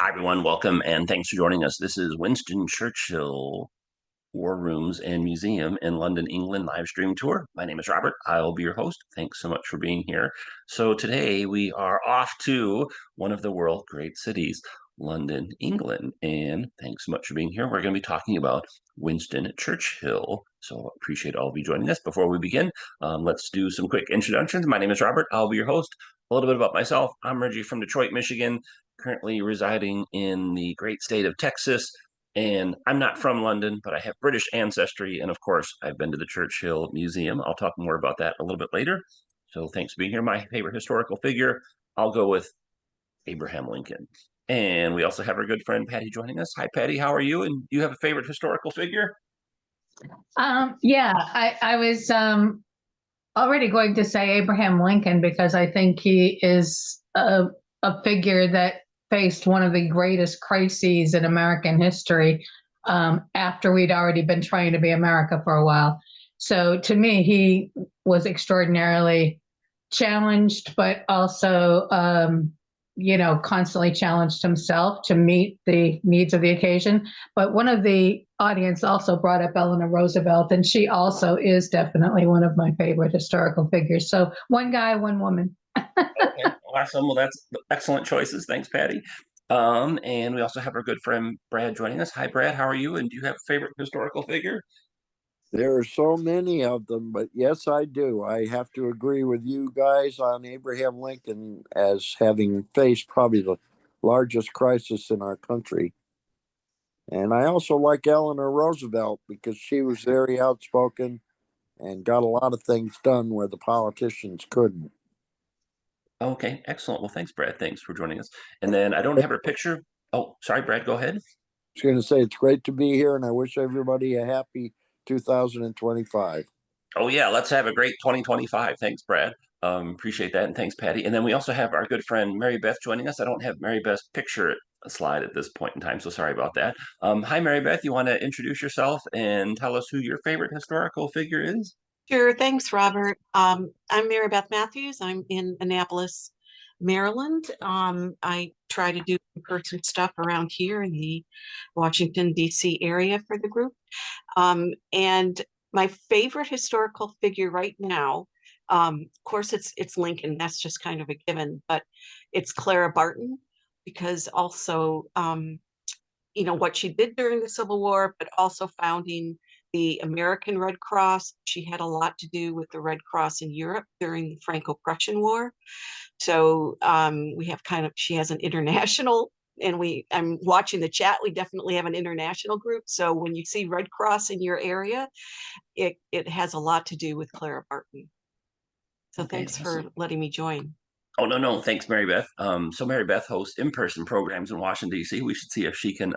Hi, everyone. Welcome and thanks for joining us. This is Winston Churchill War Rooms and Museum in London, England live stream tour. My name is Robert. I'll be your host. Thanks so much for being here. So today we are off to one of the world's great cities, London, England. And thanks so much for being here. We're going to be talking about Winston Churchill. So appreciate all of you joining us. Before we begin, let's do some quick introductions. My name is Robert. I'll be your host. A little bit about myself. I'm Reggie from Detroit, Michigan, currently residing in the great state of Texas. And I'm not from London, but I have British ancestry. And of course, I've been to the Churchill Museum. I'll talk more about that a little bit later. So thanks for being here. My favorite historical figure, I'll go with Abraham Lincoln. And we also have our good friend Patty joining us. Hi, Patty. How are you? And do you have a favorite historical figure? Yeah, I was already going to say Abraham Lincoln because I think he is a figure that faced one of the greatest crises in American history after we'd already been trying to be America for a while. So to me, he was extraordinarily challenged, but also constantly challenged himself to meet the needs of the occasion. But one of the audience also brought up Eleanor Roosevelt, and she also is definitely one of my favorite historical figures. So one guy, one woman. Okay, awesome. Well, that's excellent choices. Thanks, Patty. And we also have our good friend Brad joining us. Hi, Brad. How are you? And do you have a favorite historical figure? There are so many of them, but yes, I do. I have to agree with you guys on Abraham Lincoln as having faced probably the largest crisis in our country. And I also like Eleanor Roosevelt because she was very outspoken and got a lot of things done where the politicians couldn't. Okay, excellent. Well, thanks, Brad. Thanks for joining us. And then I don't have her picture. Oh, sorry, Brad. Go ahead. I was going to say it's great to be here, and I wish everybody a happy 2025. Oh, yeah. Let's have a great 2025. Thanks, Brad. Appreciate that. And thanks, Patty. And then we also have our good friend Mary Beth joining us. I don't have Mary Beth's picture slide at this point in time, so sorry about that. Hi, Mary Beth. You want to introduce yourself and tell us who your favorite historical figure is? Sure, thanks, Robert. I'm Mary Beth Matthews. I'm in Annapolis, Maryland. I try to do in-person stuff around here in the Washington, D.C. area for the group. And my favorite historical figure right now, of course, it's Lincoln. That's just kind of a given, but it's Clara Barton because also, what she did during the Civil War, but also founding the American Red Cross. She had a lot to do with the Red Cross in Europe during the Franco-Prussian War. So we have she has an international, and I'm watching the chat, we definitely have an international group. So when you see Red Cross in your area, it has a lot to do with Clara Barton. So Okay, thanks for awesome. letting me join. Oh, no. Thanks, Mary Beth. So Mary Beth hosts in-person programs in Washington, D.C. We should see if she can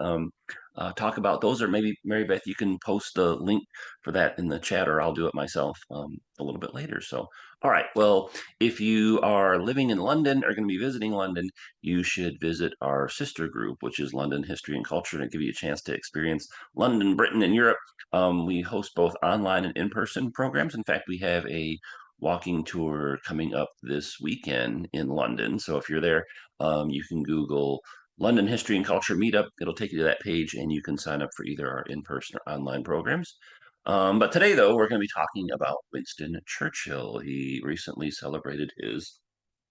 talk about those, or maybe Mary Beth, you can post the link for that in the chat, or I'll do it myself a little bit later. So, all right. Well, if you are living in London or going to be visiting London, you should visit our sister group, which is London History and Culture, and give you a chance to experience London, Britain, and Europe. We host both online and in-person programs. In fact, we have a walking tour coming up this weekend in London. So if you're there, you can Google London History and Culture Meetup. It'll take you to that page, and you can sign up for either our in-person or online programs. But today, though, we're going to be talking about Winston Churchill. He recently celebrated his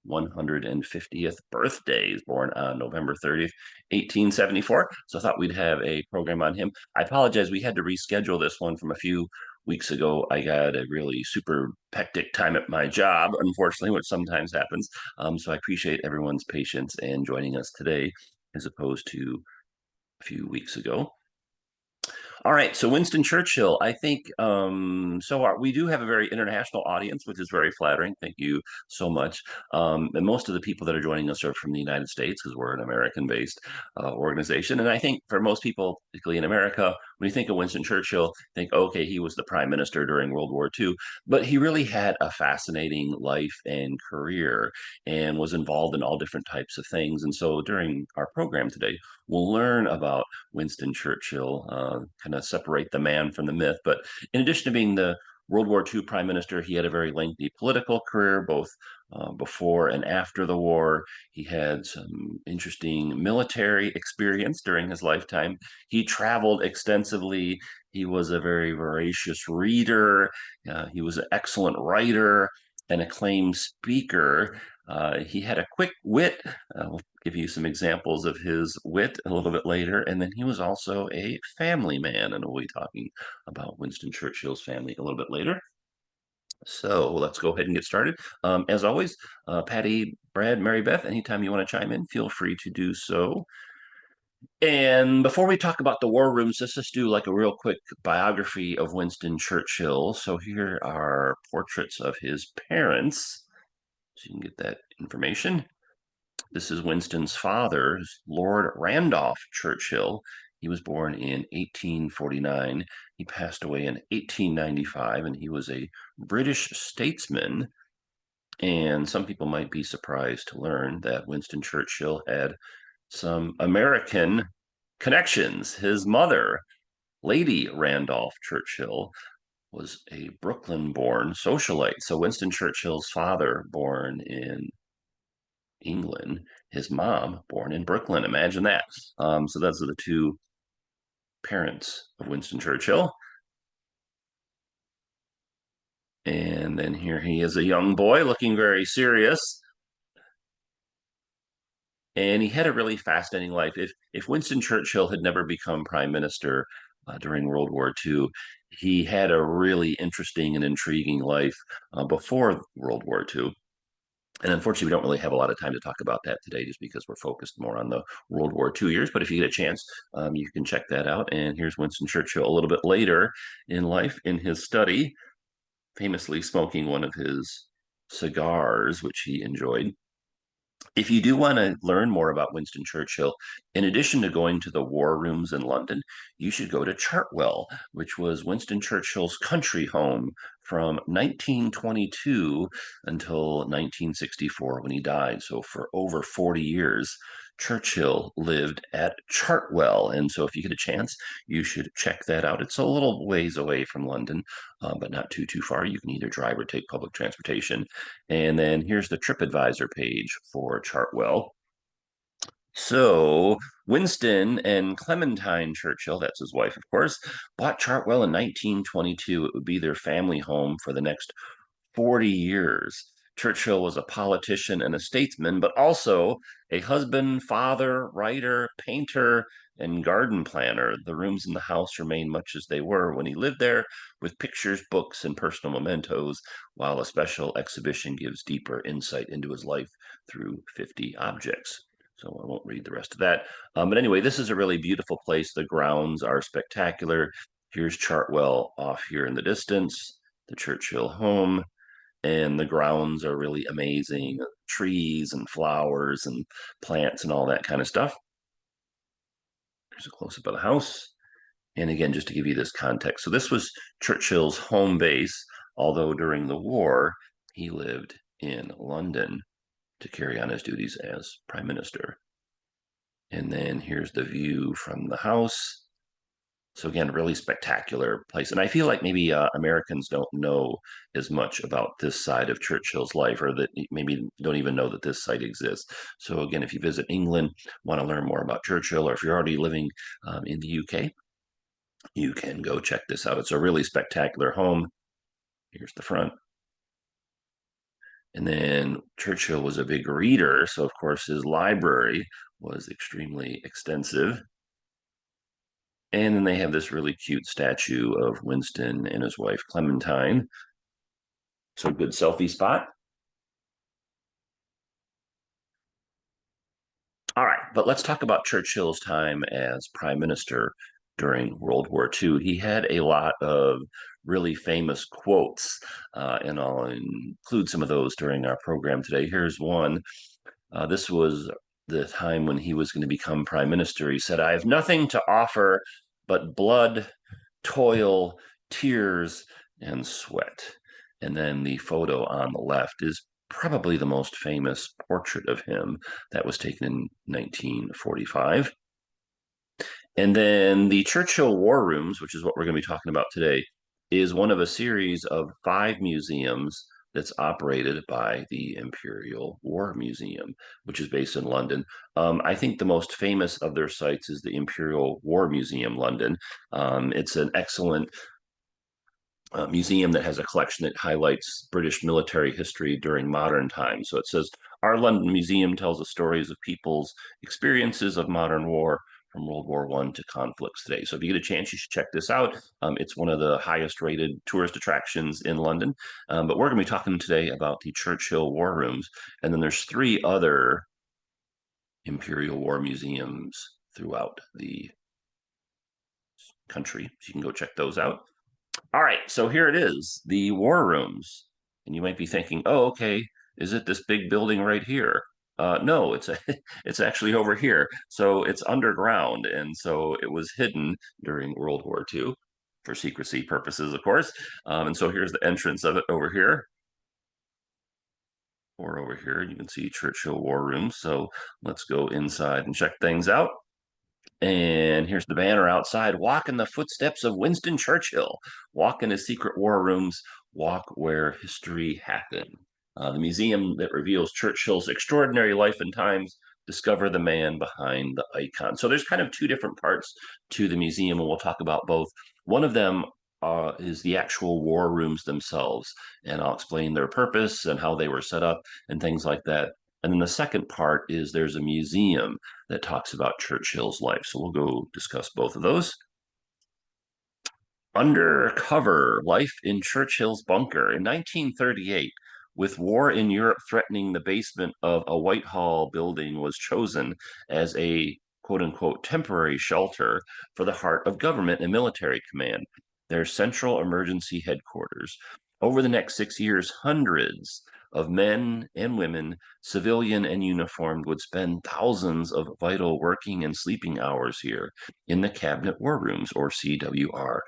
150th birthday. He's born on November 30th, 1874. So I thought we'd have a program on him. I apologize. We had to reschedule this one from a few weeks ago. I got a really super hectic time at my job, unfortunately, which sometimes happens. So I appreciate everyone's patience and joining us today as opposed to a few weeks ago. All right, so Winston Churchill, I think we do have a very international audience, which is very flattering. Thank you so much. And most of the people that are joining us are from the United States because we're an American-based organization. And I think for most people, particularly in America, when you think of Winston Churchill, think, okay, he was the prime minister during World War II, but he really had a fascinating life and career and was involved in all different types of things. And so during our program today, we'll learn about Winston Churchill, kind of separate the man from the myth. But in addition to being the World War II prime minister, he had a very lengthy political career, both before and after the war. He had some interesting military experience during his lifetime. He traveled extensively. He was a very voracious reader. He was an excellent writer, an acclaimed speaker. He had a quick wit. We'll give you some examples of his wit a little bit later. And then he was also a family man, and we'll be talking about Winston Churchill's family a little bit later. So let's go ahead and get started. As always, Patty, Brad, Mary Beth, anytime you want to chime in, feel free to do so. And before we talk about the war rooms, let's just do like a real quick biography of Winston Churchill. So here are portraits of his parents. So you can get that information. This is Winston's father, Lord Randolph Churchill. He was born in 1849. He passed away in 1895, and he was a British statesman. And some people might be surprised to learn that Winston Churchill had some American connections. His mother, Lady Randolph Churchill, was a Brooklyn-born socialite. So Winston Churchill's father, born in England, his mom, born in Brooklyn. Imagine that. So those are the two parents of Winston Churchill. And then here he is, a young boy looking very serious. And he had a really fascinating life. If Winston Churchill had never become prime minister during World War II, he had a really interesting and intriguing life before World War II. And unfortunately, we don't really have a lot of time to talk about that today just because we're focused more on the World War II years. But if you get a chance, you can check that out. And here's Winston Churchill a little bit later in life in his study, famously smoking one of his cigars, which he enjoyed. If you do want to learn more about Winston Churchill, in addition to going to the war rooms in London, you should go to Chartwell, which was Winston Churchill's country home from 1922 until 1964 when he died. So for over 40 years, Churchill lived at Chartwell. And so if you get a chance, you should check that out. It's a little ways away from London, but not too far. You can either drive or take public transportation. And then here's the TripAdvisor page for Chartwell. So Winston and Clementine Churchill, that's his wife, of course, bought Chartwell in 1922. It would be their family home for the next 40 years. Churchill was a politician and a statesman, but also a husband, father, writer, painter, and garden planner. The rooms in the house remain much as they were when he lived there, with pictures, books, and personal mementos, while a special exhibition gives deeper insight into his life through 50 objects. So I won't read the rest of that. But anyway, this is a really beautiful place. The grounds are spectacular. Here's Chartwell off here in the distance, the Churchill home. And the grounds are really amazing, trees and flowers and plants and all that kind of stuff. Here's a close-up of the house. And again, just to give you this context. So this was Churchill's home base, although during the war, he lived in London to carry on his duties as prime minister. And then here's the view from the house. So again, really spectacular place. And I feel like maybe Americans don't know as much about this side of Churchill's life, or that maybe don't even know that this site exists. So again, if you visit England, want to learn more about Churchill, or if you're already living in the UK, you can go check this out. It's a really spectacular home. Here's the front. And then Churchill was a big reader, so of course his library was extremely extensive. And then they have this really cute statue of Winston and his wife Clementine. So good selfie spot. All right, but let's talk about Churchill's time as prime minister during World War II. He had a lot of really famous quotes, and I'll include some of those during our program today. Here's one. This was the time when he was going to become prime minister. He said, "I have nothing to offer but blood, toil, tears, and sweat." And then the photo on the left is probably the most famous portrait of him that was taken in 1945. And then the Churchill War Rooms, which is what we're going to be talking about today, is one of a series of 5 museums that's operated by the Imperial War Museum, which is based in London. I think the most famous of their sites is the Imperial War Museum, London. It's an excellent museum that has a collection that highlights British military history during modern times. So it says, our London Museum tells the stories of people's experiences of modern war from World War I to conflicts today. So if you get a chance, you should check this out. It's one of the highest rated tourist attractions in London. But we're going to be talking today about the Churchill War Rooms. And then there's 3 other Imperial War Museums throughout the country. So you can go check those out. All right, so here it is, the War Rooms. And you might be thinking, oh, okay, is it this big building right here? No, it's actually over here. So it's underground, and so it was hidden during World War II for secrecy purposes, of course. And so here's the entrance of it over here. Or over here, you can see Churchill War Rooms. So let's go inside and check things out. And here's the banner outside. Walk in the footsteps of Winston Churchill. Walk in his secret war rooms. Walk where history happened. The museum that reveals Churchill's extraordinary life and times. Discover the man behind the icon. So there's kind of 2 different parts to the museum, and we'll talk about both. One of them is the actual war rooms themselves, and I'll explain their purpose and how they were set up and things like that. And then the second part is there's a museum that talks about Churchill's life. So we'll go discuss both of those. Undercover Life in Churchill's Bunker. In 1938, with war in Europe threatening, the basement of a Whitehall building was chosen as a quote unquote temporary shelter for the heart of government and military command, their central emergency headquarters. Over the next 6 years, hundreds of men and women, civilian and uniformed, would spend thousands of vital working and sleeping hours here in the Cabinet War Rooms, or CWR.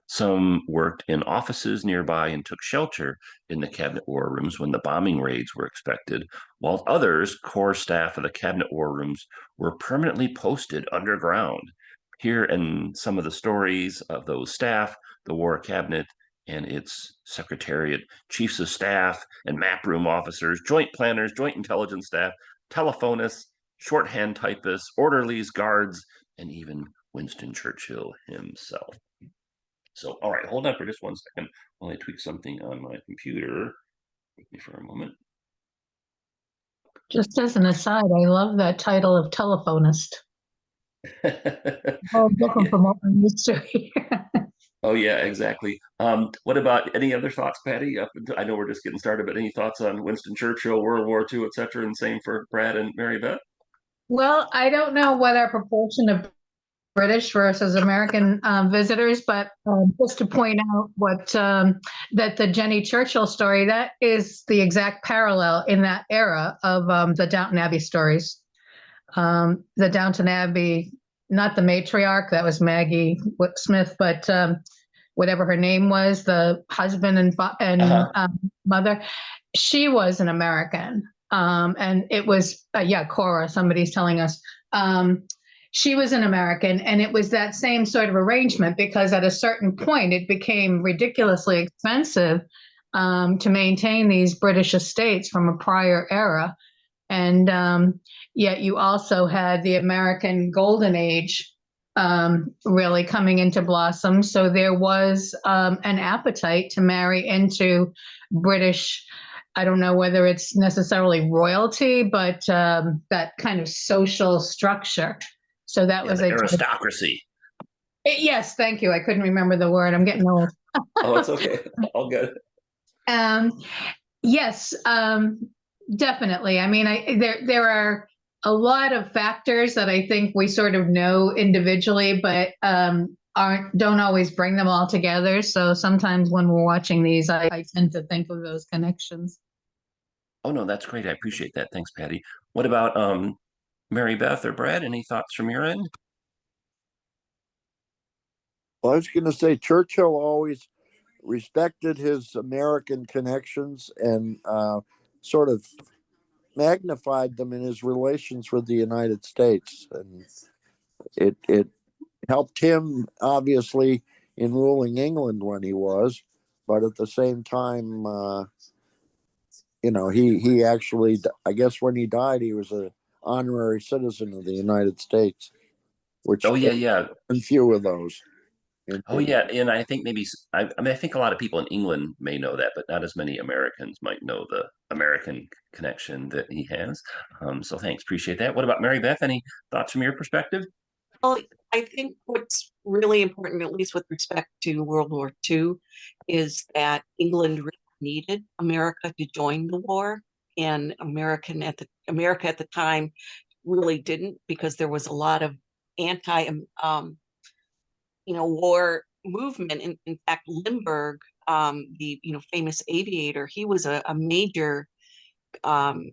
Some worked in offices nearby and took shelter in the Cabinet War Rooms when the bombing raids were expected, while others, core staff of the Cabinet War Rooms, were permanently posted underground. Here and some of the stories of those staff, the War Cabinet and its secretariat, chiefs of staff and map room officers, joint planners, joint intelligence staff, telephonists, shorthand typists, orderlies, guards, and even Winston Churchill himself. So, all right, hold on for just 1 second while I tweak something on my computer. Wait me for a moment. Just as an aside, I love that title of telephonist. Oh, looking for more mystery. Oh yeah, exactly. What about any other thoughts, Patty? I know we're just getting started, but any thoughts on Winston Churchill, World War II, etc., and same for Brad and Mary Beth? Well, I don't know what our proportion of British versus American visitors, but just to point out that the Jenny Churchill story, that is the exact parallel in that era of the Downton Abbey stories. The Downton Abbey, not the matriarch, that was Maggie Smith, but whatever her name was, the husband and mother, she was an American. And it was, Cora, somebody's telling us. She was an American, and it was that same sort of arrangement because at a certain point it became ridiculously expensive to maintain these British estates from a prior era. And yet you also had the American Golden Age really coming into blossom. So there was an appetite to marry into British. I don't know whether it's necessarily royalty, but that kind of social structure. So that was the aristocracy. Yes, thank you. I couldn't remember the word. I'm getting old. Oh, it's okay. All good. Yes, definitely. I mean, there are a lot of factors that I think we sort of know individually, but don't always bring them all together. So sometimes when we're watching these, I tend to think of those connections. Oh no, that's great. I appreciate that. Thanks, Patty. What about Mary Beth or Brad? Any thoughts from your end? Well, I was going to say Churchill always respected his American connections and sort of magnified them in his relations with the United States, and it helped him obviously in ruling England when he was, but at the same time he actually, I guess when he died, he was a honorary citizen of the United States, which Oh there yeah, yeah. are few of those. Oh yeah, and I think maybe I mean I think a lot of people in England may know that, but not as many Americans might know the American connection that he has. So thanks, appreciate that. What about Mary Beth? Any thoughts from your perspective? Well, I think what's really important, at least with respect to World War II, is that England really needed America to join the war, and America at the time really didn't, because there was a lot of anti war movement. In fact, Lindbergh, the famous aviator, he was a major um,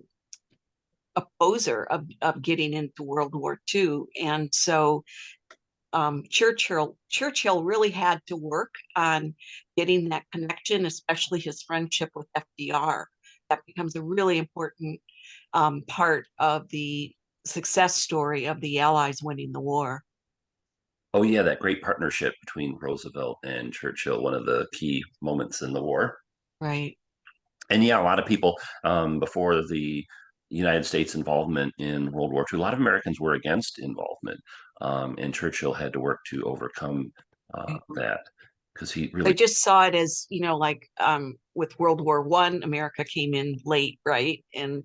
opposer of getting into World War II, and so Churchill really had to work on getting that connection, especially his friendship with FDR. That becomes a really important part of the success story of the Allies winning the war. Oh yeah, that great partnership between Roosevelt and Churchill, one of the key moments in the war. Right. And yeah, a lot of people before the United States involvement in World War II, a lot of Americans were against involvement, and Churchill had to work to overcome that because he They really, just saw it as, like with World War One, America came in late, right? And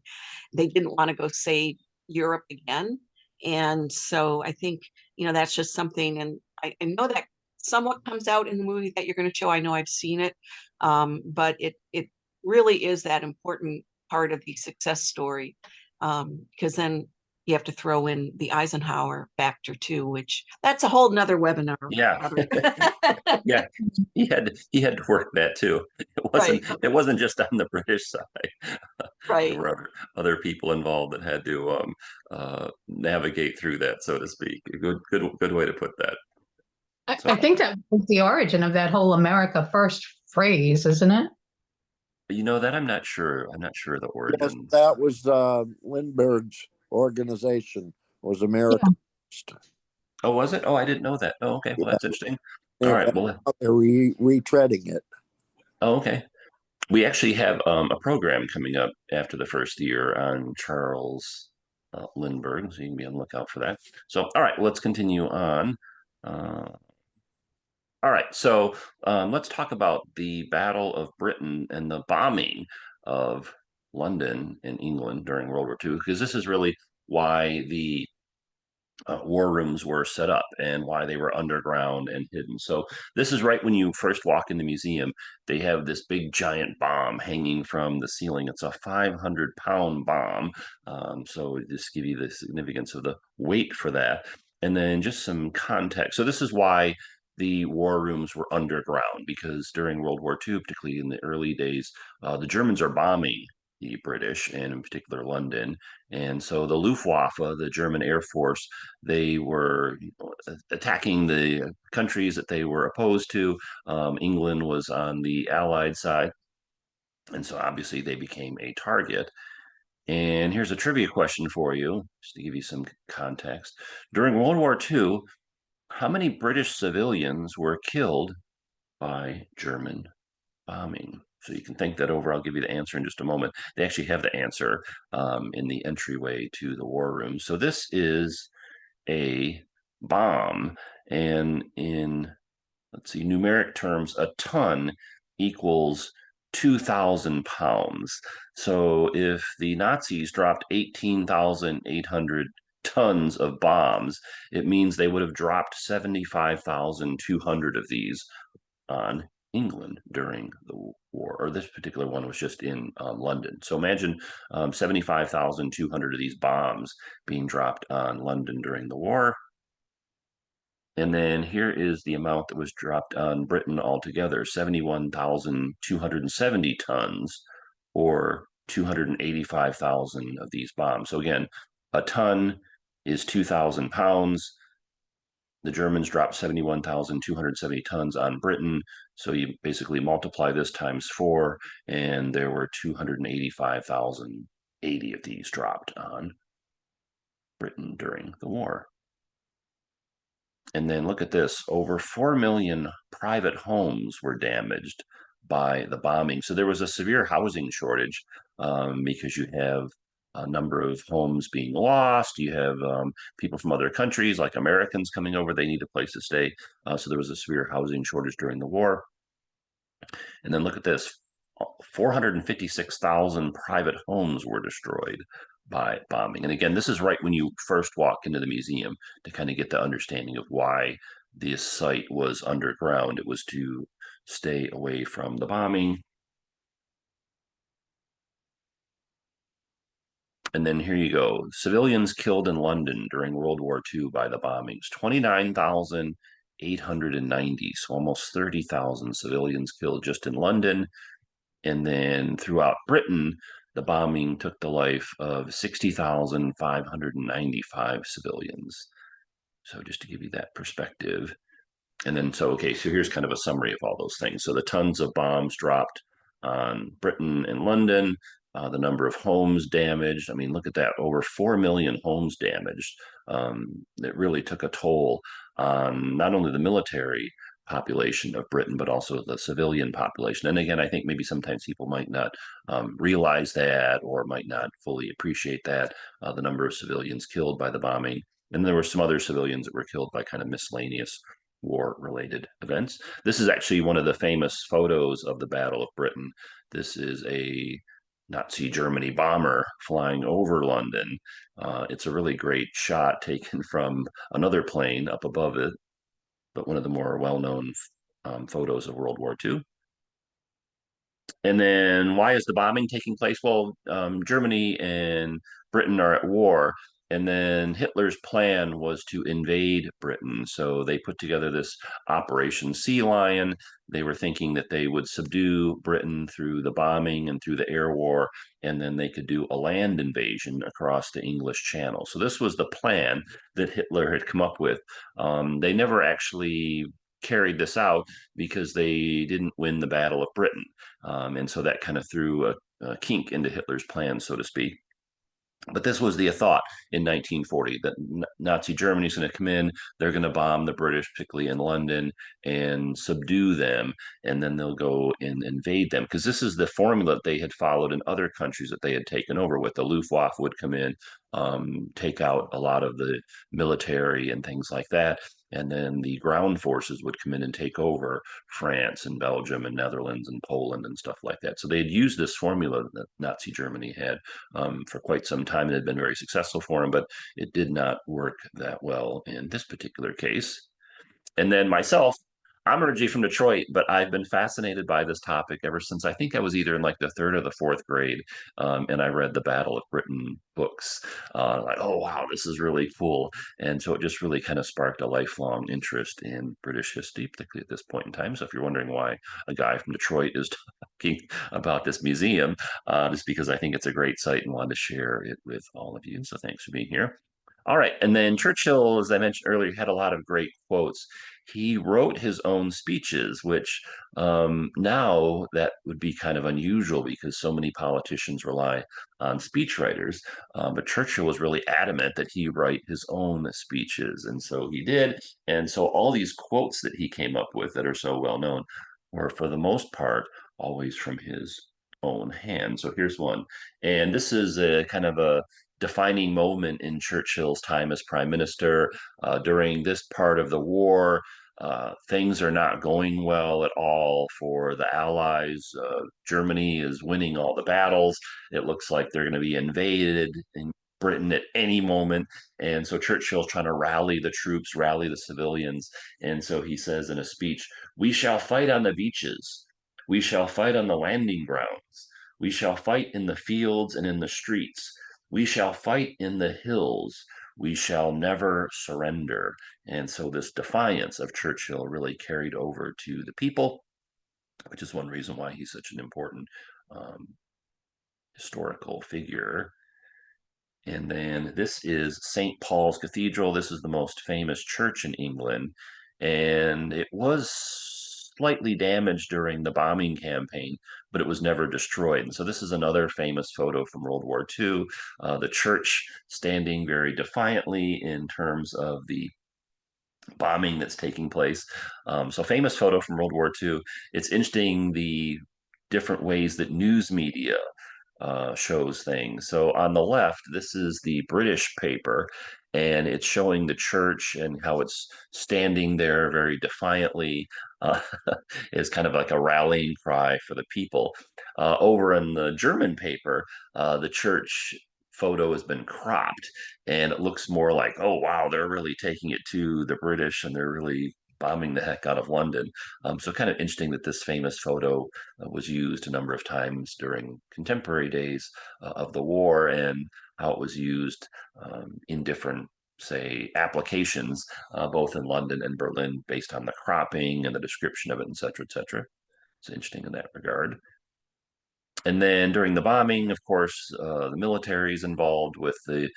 they didn't want to go save Europe again. And so I think, that's just something, and I know that somewhat comes out in the movie that you're going to show. I know I've seen it, but it really is that important part of the success story, because then you have to throw in the Eisenhower factor too, which that's a whole nother webinar. yeah, yeah, he had to work that too. It wasn't Right, it wasn't just on the British side. There right. were other people involved that had to navigate through that, so to speak. Good way to put that. I So, think that was the origin of that whole America First phrase, isn't it? that I'm not sure. I'm not sure of the Yes, origins. that was Lindbergh's organization was America Yeah. First. Oh, was it? Oh, I didn't know that. Oh, okay. Well, Yeah, that's interesting. All and right. Well, now they're retreading it. oh, okay. We actually have a program coming up after the first year on Charles Lindbergh, so you can be on the lookout for that. So, all right, let's continue on. Uh, all right, so let's talk about the Battle of Britain and the bombing of London and England during World War II, because this is really why the war rooms were set up and why they were underground and hidden. So this is right when you first walk in the museum. They have this big giant bomb hanging from the ceiling. It's a 500-pound bomb. So just give you the significance of the weight for that. And then just some context. So this is why the war rooms were underground, because during World War II, particularly in the early days, the Germans are bombing the British, and in particular London. And so the Luftwaffe, the German Air Force, they were attacking the countries that they were opposed to. England was on the Allied side, and so obviously they became a target. And here's a trivia question for you, just to give you some context. During World War II, how many British civilians were killed by German bombing? So you can think that over. I'll give you the answer in just a moment. They actually have the answer in the entryway to the war room. So this is a bomb, and in, let's see, numeric terms, a ton equals 2,000 pounds. So if the Nazis dropped 18,800 tons of bombs, it means they would have dropped 75,200 of these on England during the war, or this particular one was just in London. So imagine 75,200 of these bombs being dropped on London during the war. And then here is the amount that was dropped on Britain altogether, 71,270 tons, or 285,000 of these bombs. So again, a ton is 2,000 pounds. The Germans dropped 71,270 tons on Britain. So you basically multiply this times 4, and there were 285,080 of these dropped on Britain during the war. And then look at this, over 4 million private homes were damaged by the bombing. So there was a severe housing shortage because you have a number of homes being lost. You have people from other countries, like Americans, coming over. They need a place to stay. So there was a severe housing shortage during the war. And then look at this, 456,000 private homes were destroyed by bombing. And again, this is right when you first walk into the museum to kind of get the understanding of why this site was underground. It was to stay away from the bombing. And then here you go. Civilians killed in London during World War II by the bombings, 29,890. So almost 30,000 civilians killed just in London. And then throughout Britain, the bombing took the life of 60,595 civilians. So just to give you that perspective. And then, so here's kind of a summary of all those things. So the tons of bombs dropped on Britain and London, the number of homes damaged. I mean, look at that, over 4 million homes damaged. It really took a toll on not only the military population of Britain, but also the civilian population. And again, I think maybe sometimes people might not realize that or might not fully appreciate that, the number of civilians killed by the bombing. And there were some other civilians that were killed by kind of miscellaneous war-related events. This is actually one of the famous photos of the Battle of Britain. This is a Nazi Germany bomber flying over London. It's a really great shot taken from another plane up above it, but one of the more well-known photos of World War II. And then why is the bombing taking place? Well, Germany and Britain are at war. And then Hitler's plan was to invade Britain. So they put together this Operation Sea Lion. They were thinking that they would subdue Britain through the bombing and through the air war, and then they could do a land invasion across the English Channel. So this was the plan that Hitler had come up with. They never actually carried this out because they didn't win the Battle of Britain. And so that kind of threw a kink into Hitler's plan, so to speak. But this was the thought in 1940 that Nazi Germany is going to come in, they're going to bomb the British, particularly in London, and subdue them, and then they'll go and invade them. Because this is the formula that they had followed in other countries that they had taken over with. The Luftwaffe would come in, take out a lot of the military and things like that. And then the ground forces would come in and take over France and Belgium and Netherlands and Poland and stuff like that. So they had used this formula that Nazi Germany had for quite some time. It had been very successful for them, but it did not work that well in this particular case. And then myself, I'm originally from Detroit, but I've been fascinated by this topic ever since I think I was either in like the third or the fourth grade, and I read the Battle of Britain books. Like, oh wow, this is really cool, and so it just really kind of sparked a lifelong interest in British history, particularly at this point in time. So if you're wondering why a guy from Detroit is talking about this museum, it's because I think it's a great site and wanted to share it with all of you. So thanks for being here. All right. And then Churchill, as I mentioned earlier, had a lot of great quotes. He wrote his own speeches, which now that would be kind of unusual because so many politicians rely on speechwriters. But Churchill was really adamant that he write his own speeches. And so he did. And so all these quotes that he came up with that are so well known were, for the most part, always from his own hand. So here's one. And this is a kind of a defining moment in Churchill's time as prime minister. During this part of the war, things are not going well at all for the Allies. Germany is winning all the battles. It looks like they're going to be invaded in Britain at any moment. And so Churchill's trying to rally the troops, rally the civilians. And so he says in a speech, "We shall fight on the beaches. We shall fight on the landing grounds. We shall fight in the fields and in the streets. We shall fight in the hills. We shall never surrender." And so this defiance of Churchill really carried over to the people, which is one reason why he's such an important um, historical figure. And then this is St. Paul's Cathedral. This is the most famous church in England. And it was slightly damaged during the bombing campaign, but it was never destroyed. And so this is another famous photo from World War II. The church standing very defiantly in terms of the bombing that's taking place. So famous photo from World War II. It's interesting the different ways that news media shows things. So on the left, this is the British paper, and it's showing the church and how it's standing there very defiantly. Uh, is kind of like a rallying cry for the people. Over in the German paper, the church photo has been cropped, and it looks more like, oh wow, they're really taking it to the British, and they're really bombing the heck out of London. So kind of interesting that this famous photo was used a number of times during contemporary days of the war, and how it was used in different, say, applications, both in London and Berlin, based on the cropping and the description of it, et cetera, et cetera. It's interesting in that regard. And then during the bombing, of course, the military is involved with the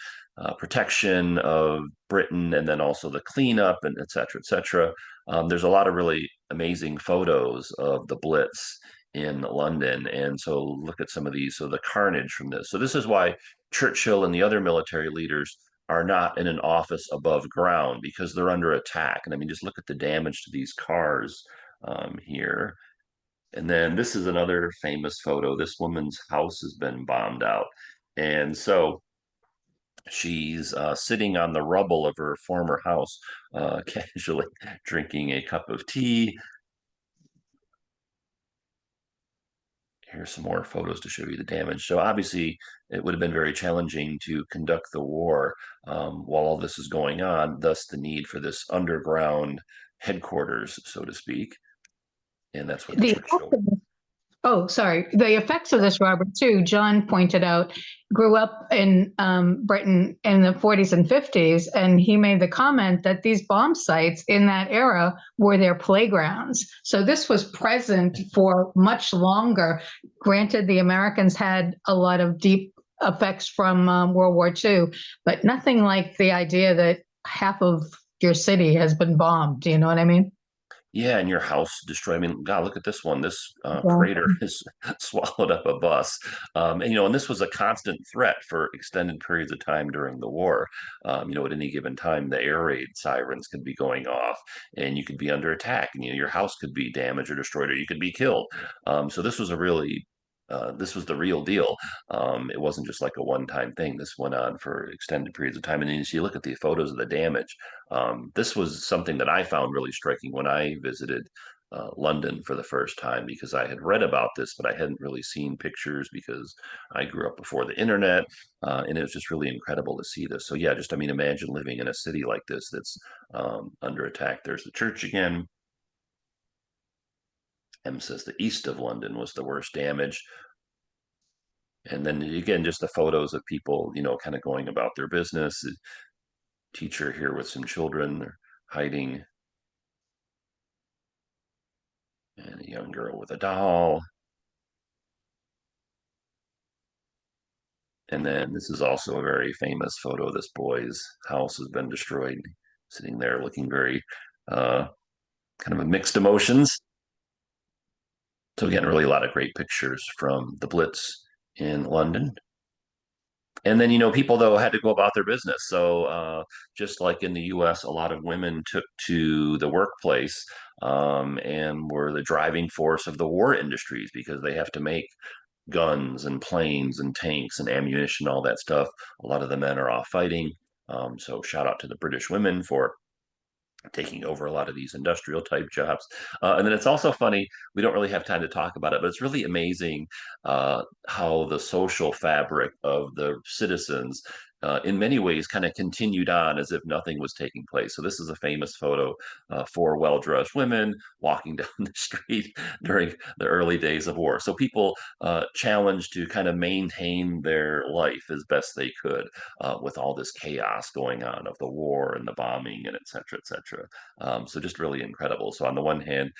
protection of Britain, and then also the cleanup, and et cetera, et cetera. There's a lot of really amazing photos of the Blitz in London. And so look at some of these. So the carnage from this. So this is why Churchill and the other military leaders are not in an office above ground, because they're under attack. And I mean, just look at the damage to these cars here. And then this is another famous photo. This woman's house has been bombed out. And so she's sitting on the rubble of her former house, casually drinking a cup of tea. Here's some more photos to show you the damage. So obviously, it would have been very challenging to conduct the war while all this is going on, thus the need for this underground headquarters, so to speak. And that's what the The Churchill. Oh, sorry. The effects of this, Robert, too, John pointed out, grew up in Britain in the 40s and 50s, and he made the comment that these bomb sites in that era were their playgrounds. So this was present for much longer. Granted, the Americans had a lot of deep effects from World War II, but nothing like the idea that half of your city has been bombed. Do you know what I mean? Yeah, and your house destroyed. I mean, God, look at this one. This Yeah. crater has swallowed up a bus. And, and this was a constant threat for extended periods of time during the war. At any given time, the air raid sirens could be going off, and you could be under attack, and, your house could be damaged or destroyed, or you could be killed. So this was a really this was the real deal. It wasn't just like a one-time thing. This went on for extended periods of time. And then as you look at the photos of the damage, this was something that I found really striking when I visited London for the first time, because I had read about this, but I hadn't really seen pictures because I grew up before the internet. And it was just really incredible to see this. So, yeah, just, I mean, imagine living in a city like this that's under attack. There's the church again. M says the east of London was the worst damage. And then again, just the photos of people, kind of going about their business. A teacher here with some children, they're hiding, and a young girl with a doll. And then this is also a very famous photo. This boy's house has been destroyed, sitting there looking very kind of mixed emotions. So again, really a lot of great pictures from the Blitz in London. And then, people, though, had to go about their business. So just like in the US, a lot of women took to the workplace and were the driving force of the war industries, because they have to make guns and planes and tanks and ammunition, all that stuff. A lot of the men are off fighting. So shout out to the British women for taking over a lot of these industrial type jobs. And then it's also funny, we don't really have time to talk about it, but it's really amazing how the social fabric of the citizens in many ways kind of continued on as if nothing was taking place. So this is a famous photo, for well-dressed women walking down the street during the early days of war. So people challenged to kind of maintain their life as best they could with all this chaos going on of the war and the bombing and et cetera, et cetera. So just really incredible. So on the one hand,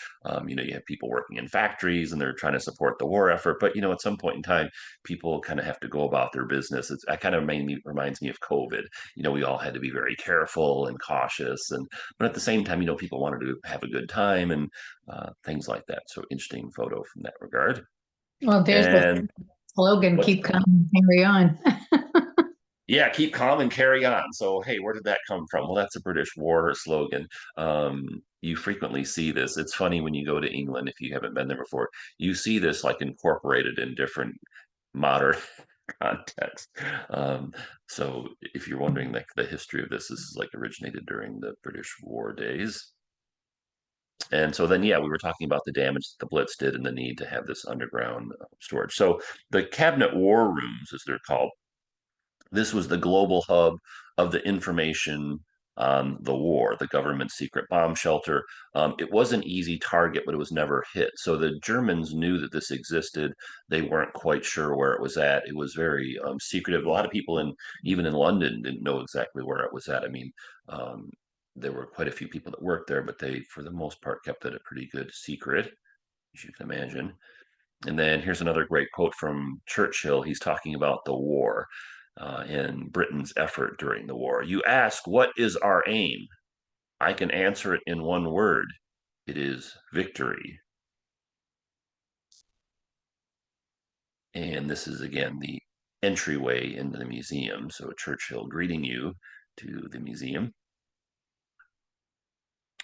you have people working in factories and they're trying to support the war effort, but at some point in time, people kind of have to go about their business. It kind of reminds me of COVID. We all had to be very careful and cautious, but at the same time, people wanted to have a good time and things like that. So interesting photo from that regard. Well, there's the And slogan, what's keep coming, carry on. Yeah, keep calm and carry on. So, hey, where did that come from? Well, that's a British war slogan. You frequently see this. It's funny when you go to England, if you haven't been there before, you see this like incorporated in different modern contexts. Um, so, if you're wondering, like the history of this is like originated during the British War days. And so then, yeah, we were talking about the damage that the Blitz did and the need to have this underground storage. So the Cabinet War Rooms, as they're called, this was the global hub of the information on the war, the government secret bomb shelter. It was an easy target, but it was never hit. So the Germans knew that this existed. They weren't quite sure where it was at. It was very secretive. A lot of people even in London didn't know exactly where it was at. I mean, um, there were quite a few people that worked there, but they, for the most part, kept it a pretty good secret, as you can imagine. And then here's another great quote from Churchill. He's talking about the war and Britain's effort during the war. You ask, what is our aim? I can answer it in one word. It is victory. And this is again the entryway into the museum. So Churchill greeting you to the museum.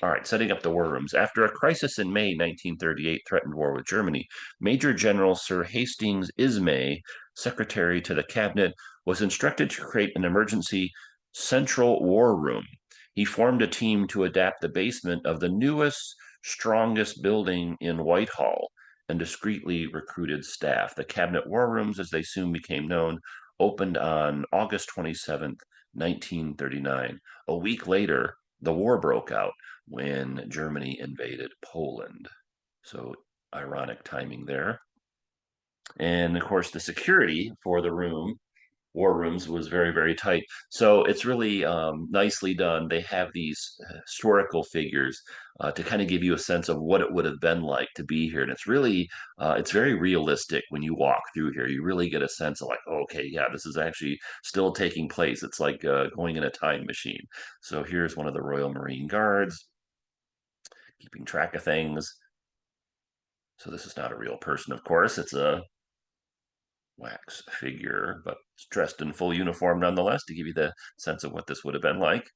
All right, setting up the war rooms. After a crisis in May 1938 threatened war with Germany, Major General Sir Hastings Ismay, secretary to the cabinet, was instructed to create an emergency central war room. He formed a team to adapt the basement of the newest, strongest building in Whitehall and discreetly recruited staff. The cabinet war rooms, as they soon became known, opened on August 27th, 1939. A week later, the war broke out when Germany invaded Poland. So ironic timing there. And of course, the security for the war rooms was very, very tight. So it's really nicely done. They have these historical figures to kind of give you a sense of what it would have been like to be here. And it's really, it's very realistic when you walk through here. You really get a sense of like, oh, okay, yeah, this is actually still taking place. It's like going in a time machine. So here's one of the Royal Marine Guards keeping track of things. So this is not a real person, of course. It's a wax figure, but it's dressed in full uniform nonetheless to give you the sense of what this would have been like.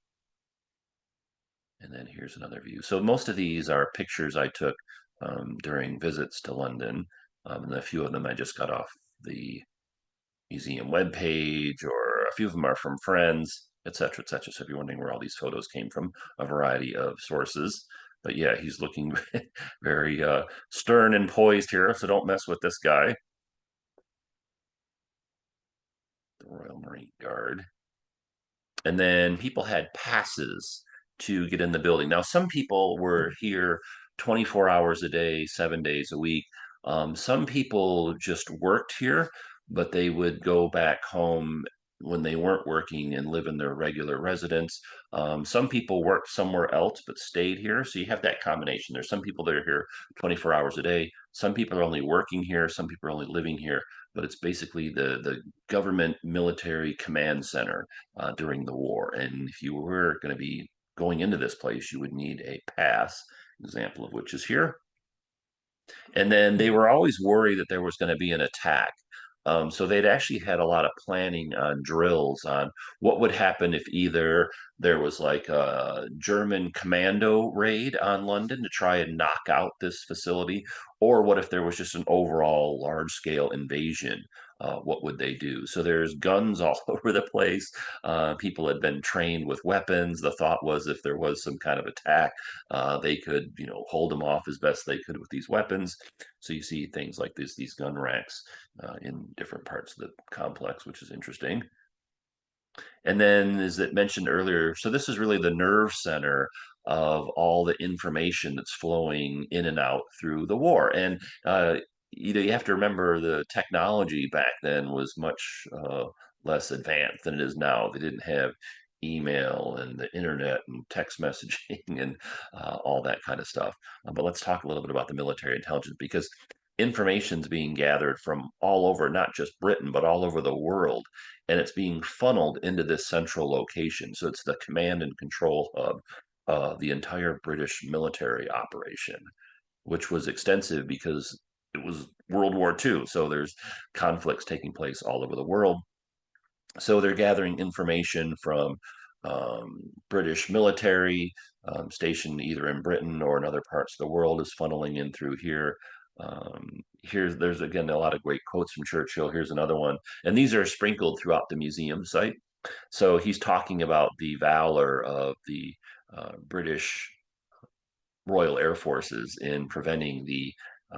And then here's another view. So most of these are pictures I took during visits to London. And a few of them I just got off the museum webpage, or a few of them are from friends, etc., etc. So if you're wondering where all these photos came from, a variety of sources. But yeah, he's looking very stern and poised here, so don't mess with this guy. The Royal Marine Guard. And then people had passes to get in the building. Now, some people were here 24 hours a day, 7 days a week. Some people just worked here, but they would go back home when they weren't working and live in their regular residence. Some people worked somewhere else but stayed here. So you have that combination. There's some people that are here 24 hours a day. Some people are only working here. Some people are only living here. But it's basically the government military command center during the war. And if you were going to be going into this place, you would need a pass, example of which is here. And then they were always worried that there was going to be an attack. So they'd actually had a lot of planning on drills on what would happen if either there was like a German commando raid on London to try and knock out this facility, or what if there was just an overall large scale invasion? What would they do? So there's guns all over the place. People had been trained with weapons. The thought was if there was some kind of attack, they could, hold them off as best they could with these weapons. So you see things like these gun racks in different parts of the complex, which is interesting. And then, as it mentioned earlier, so this is really the nerve center of all the information that's flowing in and out through the war. And you have to remember the technology back then was much less advanced than it is now. They didn't have email and the internet and text messaging and all that kind of stuff. But let's talk a little bit about the military intelligence, because information's being gathered from all over, not just Britain, but all over the world, and it's being funneled into this central location. So it's the command and control hub of the entire British military operation, which was extensive because it was World War II. So there's conflicts taking place all over the world. So they're gathering information from British military stationed either in Britain or in other parts of the world is funneling in through here. There's again a lot of great quotes from Churchill. Here's another one, and these are sprinkled throughout the museum site. So he's talking about the valor of the British Royal Air Forces in preventing the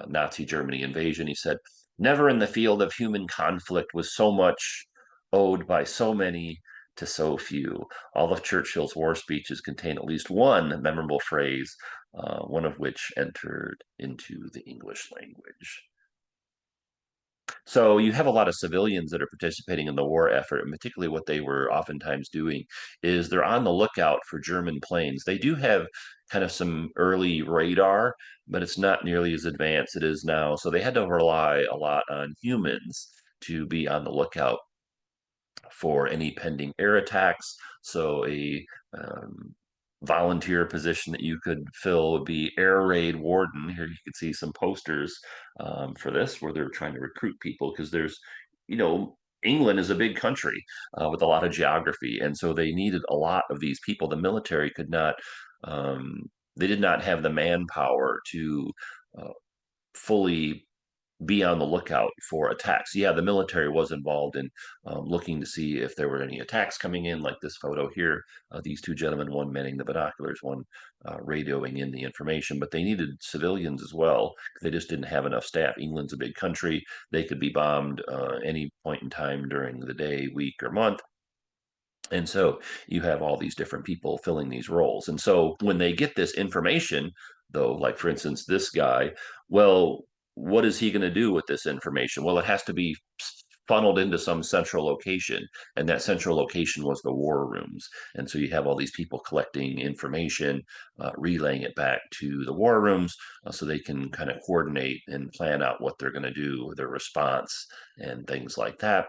Nazi Germany invasion. He said, "Never in the field of human conflict was so much owed by so many to so few." All of Churchill's war speeches contain at least one memorable phrase, one of which entered into the English language. So you have a lot of civilians that are participating in the war effort, and particularly what they were oftentimes doing is they're on the lookout for German planes. They do have kind of some early radar, but it's not nearly as advanced as it is now. So they had to rely a lot on humans to be on the lookout for any pending air attacks. So a volunteer position that you could fill would be air raid warden. Here you can see some posters for this where they're trying to recruit people because there's, you know, England is a big country with a lot of geography, and so they needed a lot of these people. The military could not, they did not have the manpower to uh, fully be on the lookout for attacks. Yeah, the military was involved in looking to see if there were any attacks coming in, like this photo here. These two gentlemen, one manning the binoculars, one radioing in the information, but they needed civilians as well. They just didn't have enough staff. England's a big country. They could be bombed any point in time during the day, week, or month. And so you have all these different people filling these roles. And so when they get this information, though, like for instance, this guy, well, what is he going to do with this information? Well, it has to be funneled into some central location. And that central location was the war rooms. And so you have all these people collecting information, relaying it back to the war rooms so they can kind of coordinate and plan out what they're going to do, their response, and things like that.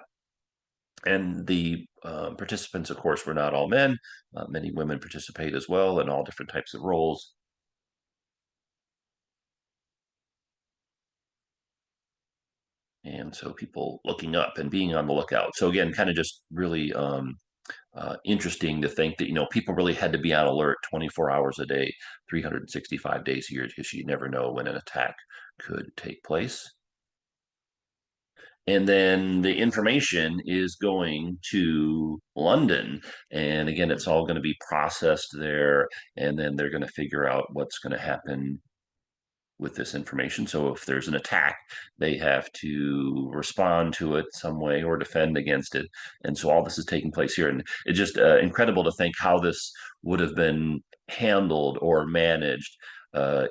And the participants, of course, were not all men. Many women participate as well in all different types of roles. And so people looking up and being on the lookout. So again, kind of just really interesting to think that, you know, people really had to be on alert 24 hours a day, 365 days a year, because you never know when an attack could take place. And then the information is going to London. And again, it's all going to be processed there. And then they're going to figure out what's going to happen with this information. So if there's an attack, they have to respond to it some way or defend against it. And so all this is taking place here. And it's just incredible to think how this would have been handled or managed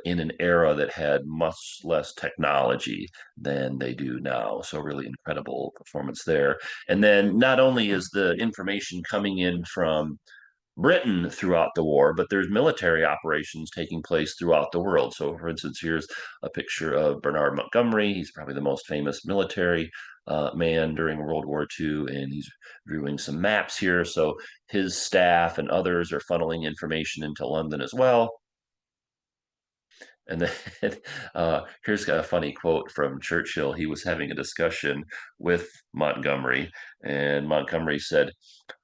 in an era that had much less technology than they do now. So really incredible performance there. And then not only is the information coming in from Britain throughout the war, but there's military operations taking place throughout the world. So, for instance, here's a picture of Bernard Montgomery. He's probably the most famous military man during World War II, and he's viewing some maps here. So, his staff and others are funneling information into London as well. And then here's a funny quote from Churchill. He was having a discussion with Montgomery, and Montgomery said,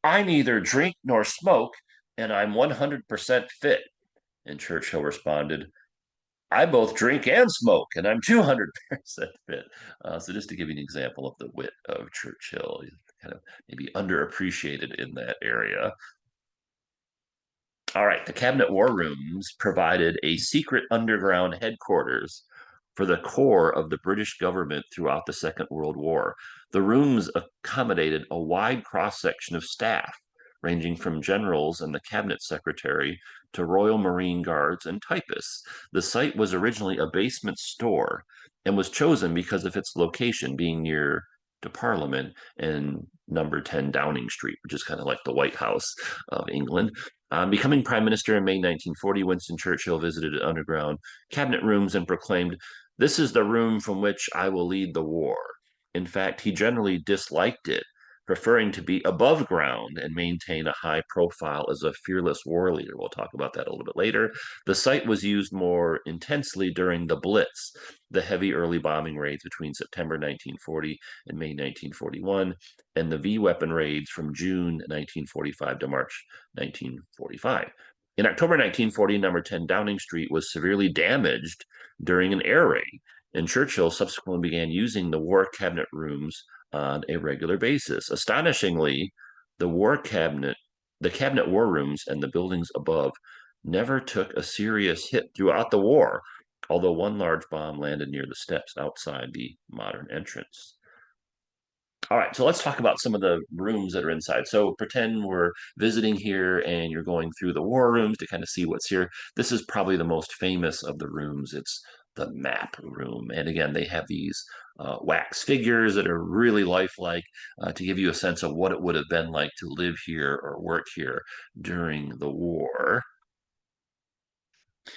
"I neither drink nor smoke, and I'm 100% fit." And Churchill responded, "I both drink and smoke, and I'm 200% fit." So just to give you an example of the wit of Churchill, he's kind of maybe underappreciated in that area. All right, the Cabinet War Rooms provided a secret underground headquarters for the core of the British government throughout the Second World War. The rooms accommodated a wide cross section of staff, ranging from generals and the cabinet secretary to Royal Marine Guards and typists. The site was originally a basement store and was chosen because of its location being near to Parliament and number 10 Downing Street, which is kind of like the White House of England. Becoming prime minister in May 1940, Winston Churchill visited underground cabinet rooms and proclaimed, "This is the room from which I will lead the war." In fact, he generally disliked it preferring to be above ground and maintain a high profile as a fearless war leader. We'll talk about that a little bit later. The site was used more intensely during the Blitz, the heavy early bombing raids between September 1940 and May 1941, and the V weapon raids from June 1945 to March 1945. In October 1940, number 10 Downing Street was severely damaged during an air raid, and Churchill subsequently began using the War Cabinet rooms on a regular basis. Astonishingly, the Cabinet War Rooms and the buildings above never took a serious hit throughout the war, although one large bomb landed near the steps outside the modern entrance. All right, so let's talk about some of the rooms that are inside. So pretend we're visiting here and you're going through the war rooms to kind of see what's here. This is probably the most famous of the rooms. It's the map room. And again, they have these wax figures that are really lifelike to give you a sense of what it would have been like to live here or work here during the war.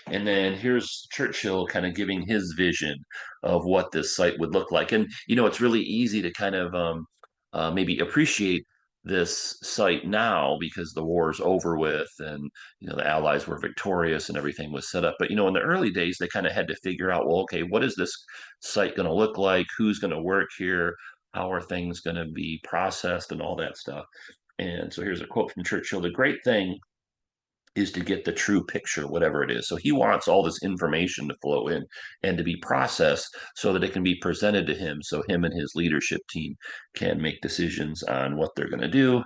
And then here's Churchill kind of giving his vision of what this site would look like. And, it's really easy to kind of maybe appreciate this site now because the war's over with and, the Allies were victorious and everything was set up. But, in the early days, they kind of had to figure out, well, okay, what is this site going to look like? Who's going to work here? How are things going to be processed and all that stuff? And so here's a quote from Churchill. The great thing is to get the true picture, whatever it is. So he wants all this information to flow in and to be processed so that it can be presented to him so him and his leadership team can make decisions on what they're going to do.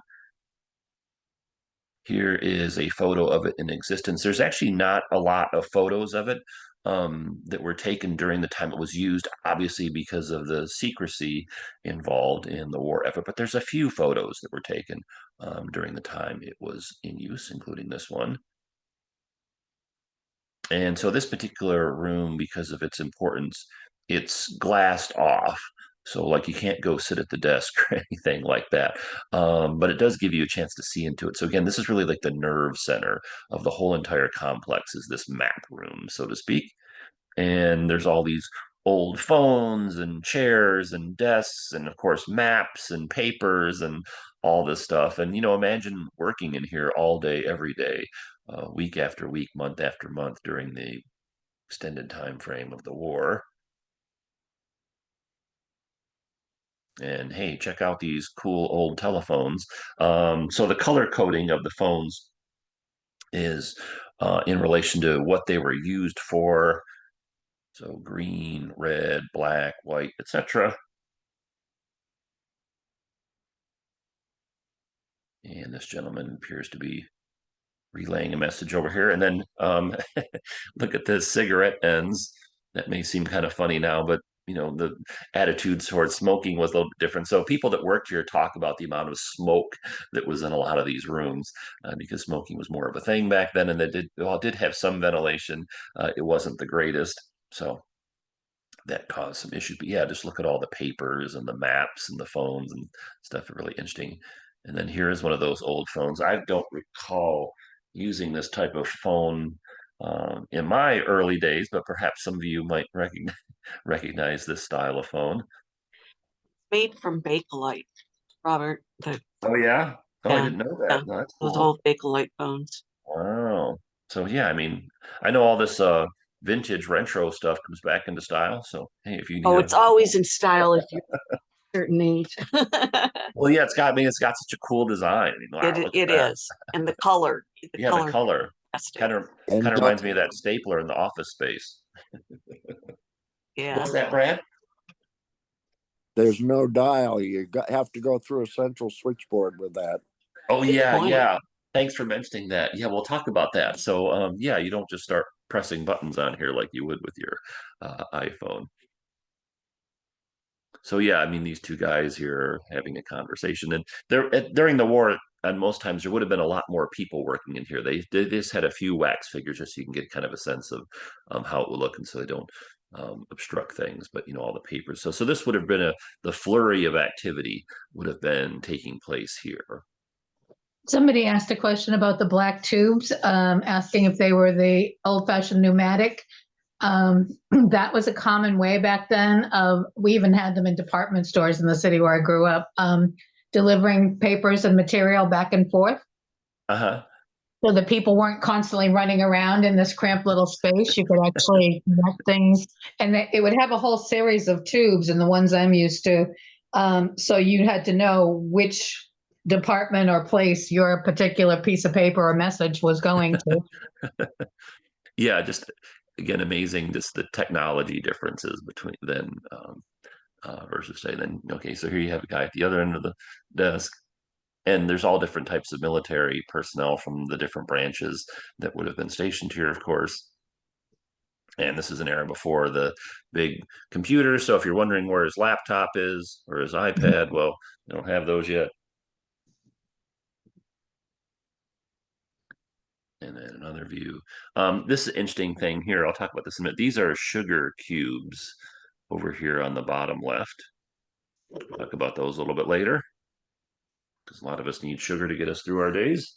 Here is a photo of it in existence. There's actually not a lot of photos of it that were taken during the time it was used, obviously because of the secrecy involved in the war effort. But there's a few photos that were taken during the time it was in use, including this one. And so this particular room, because of its importance, it's glassed off. So like you can't go sit at the desk or anything like that. But it does give you a chance to see into it. So again, this is really like the nerve center of the whole entire complex is this map room, so to speak. And there's all these old phones and chairs and desks and of course maps and papers and all this stuff. And imagine working in here all day, every day, week after week, month after month during the extended time frame of the war. And hey, check out these cool old telephones. So the color coding of the phones is in relation to what they were used for. So green, red, black, white, etc. And this gentleman appears to be relaying a message over here. And then look at the cigarette ends. That may seem kind of funny now, but the attitudes towards smoking was a little bit different. So people that worked here talk about the amount of smoke that was in a lot of these rooms because smoking was more of a thing back then, and they did have some ventilation. It wasn't the greatest, so that caused some issues. But yeah, just look at all the papers and the maps and the phones and stuff. Really interesting. And then here is one of those old phones. I don't recall using this type of phone in my early days, but perhaps some of you might recognize this style of phone. Made from Bakelite, Robert. Oh yeah? Oh, I Yeah, didn't know that. yeah, No, that's those cool. old Bakelite phones. Wow. So yeah, I mean, I know all this vintage retro stuff comes back into style. So hey, if you need Oh, a it's always in style if you're a certain age. well, yeah, it's got such a cool design. I mean, wow, look at It that. is. And the color, Yeah, the color fantastic. And kind of reminds me of that stapler in the Office Space. Yeah. What's that, Brad? there's no dial. Have to go through a central switchboard with that. Oh Good yeah, point. yeah. Thanks for mentioning that. Yeah, we'll talk about that. So yeah, you don't just start pressing buttons on here like you would with your iPhone. So yeah, I mean these two guys here are having a conversation, and during the war, and most times there would have been a lot more people working in here. They just had a few wax figures just so you can get kind of a sense of how it would look, and so they don't obstruct things. But all the papers. So this would have been the flurry of activity would have been taking place here. Somebody asked a question about the black tubes, asking if they were the old-fashioned pneumatic. That was a common way back then. We even had them in department stores in the city where I grew up. delivering papers and material back and forth. Uh-huh. So the people weren't constantly running around in this cramped little space. You could actually connect things, and it would have a whole series of tubes, and the ones I'm used to. So you had to know which department or place your particular piece of paper or message was going to. Yeah, just again, amazing just the technology differences between then versus say then. Okay, so here you have a guy at the other end of the desk, and there's all different types of military personnel from the different branches that would have been stationed here, of course. And this is an era before the big computer. So if you're wondering where his laptop is or his iPad, well, they don't have those yet. And then another view. This is an interesting thing here. I'll talk about this in a minute. These are sugar cubes over here on the bottom left. We'll talk about those a little bit later because a lot of us need sugar to get us through our days.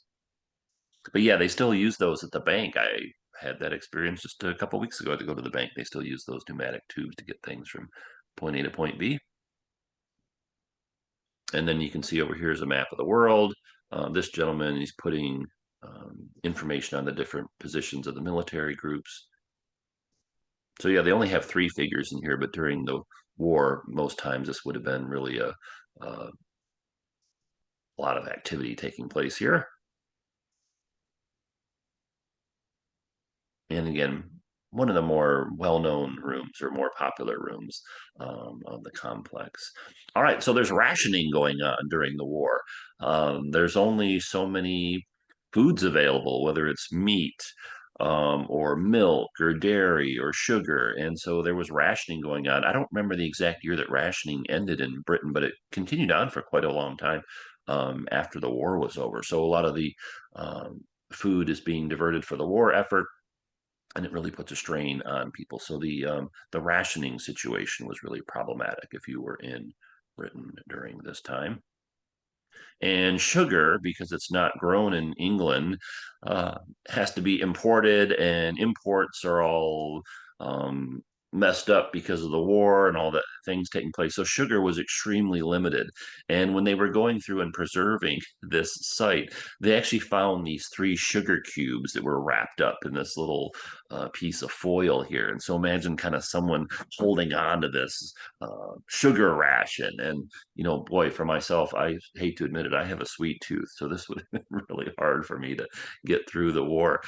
But yeah, they still use those at the bank. I had that experience just a couple weeks ago to go to the bank. They still use those pneumatic tubes to get things from point A to point B. And then you can see over here is a map of the world. This gentleman, he's putting information on the different positions of the military groups. So yeah, they only have 3 figures in here, but during the war, most times this would have been really a lot of activity taking place here. And again, one of the more well-known rooms or more popular rooms of the complex. All right, so there's rationing going on during the war. There's only so many foods available, whether it's meat or milk or dairy or sugar. And so there was rationing going on. I don't remember the exact year that rationing ended in Britain, but it continued on for quite a long time after the war was over. So a lot of the food is being diverted for the war effort, and it really puts a strain on people. So the rationing situation was really problematic if you were in Britain during this time. And sugar, because it's not grown in England, has to be imported, and imports are all messed up because of the war and all the things taking place. So sugar was extremely limited. And when they were going through and preserving this site, they actually found these 3 sugar cubes that were wrapped up in this little piece of foil here. And so imagine kind of someone holding on to this sugar ration. And boy, for myself, I hate to admit it, I have a sweet tooth, so this would have been really hard for me to get through the war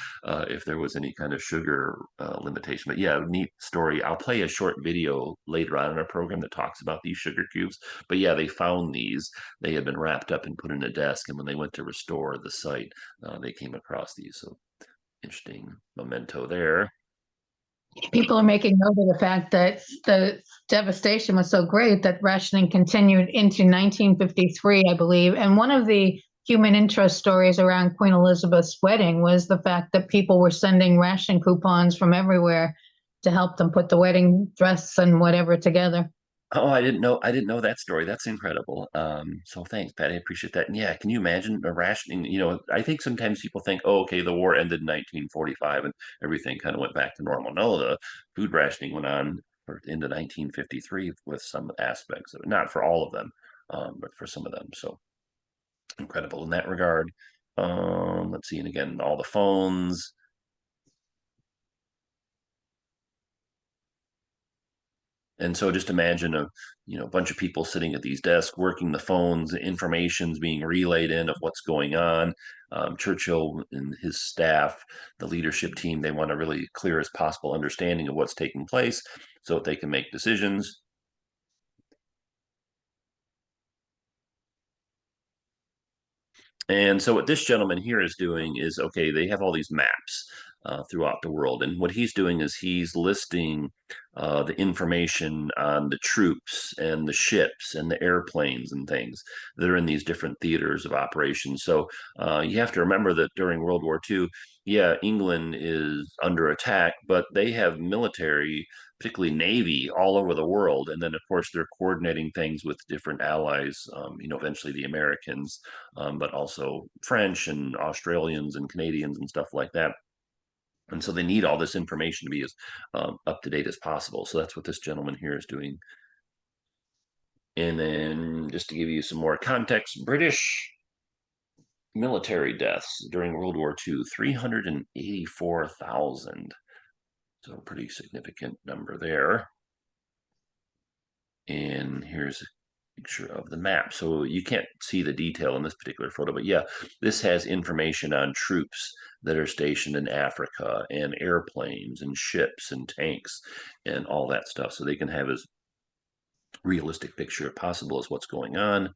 if there was any kind of sugar limitation. But yeah, neat story. I'll play a short video later on in our program that talks about these sugar cubes. But yeah, they found these. They had been wrapped up and put in a desk, and when they went to restore the site, they came across these. So interesting memento there. People are making note of the fact that the devastation was so great that rationing continued into 1953, I believe. And one of the human interest stories around Queen Elizabeth's wedding was the fact that people were sending ration coupons from everywhere to help them put the wedding dress and whatever together. Oh, I didn't know that story. That's incredible. So thanks, Patty. I appreciate that. And yeah, can you imagine a rationing? I think sometimes people think, oh, okay, the war ended in 1945 and everything kind of went back to normal. No, the food rationing went on into 1953 with some aspects of it, not for all of them, but for some of them. So incredible in that regard. Let's see, and again, all the phones. And so just imagine a bunch of people sitting at these desks working the phones, information's being relayed in of what's going on. Churchill and his staff, the leadership team, they want a really clear as possible understanding of what's taking place so that they can make decisions. And so what this gentleman here is doing is, okay, they have all these maps throughout the world. And what he's doing is he's listing the information on the troops and the ships and the airplanes and things that are in these different theaters of operations. So you have to remember that during World War II, yeah, England is under attack, but they have military, particularly Navy, all over the world. And then, of course, they're coordinating things with different allies, eventually the Americans, but also French and Australians and Canadians and stuff like that. And so they need all this information to be as up to date as possible. So that's what this gentleman here is doing. And then just to give you some more context, British military deaths during World War II, 384,000. So a pretty significant number there. And here's a picture of the map. So you can't see the detail in this particular photo, but yeah, this has information on troops that are stationed in Africa and airplanes and ships and tanks and all that stuff. So they can have as realistic picture as possible as what's going on.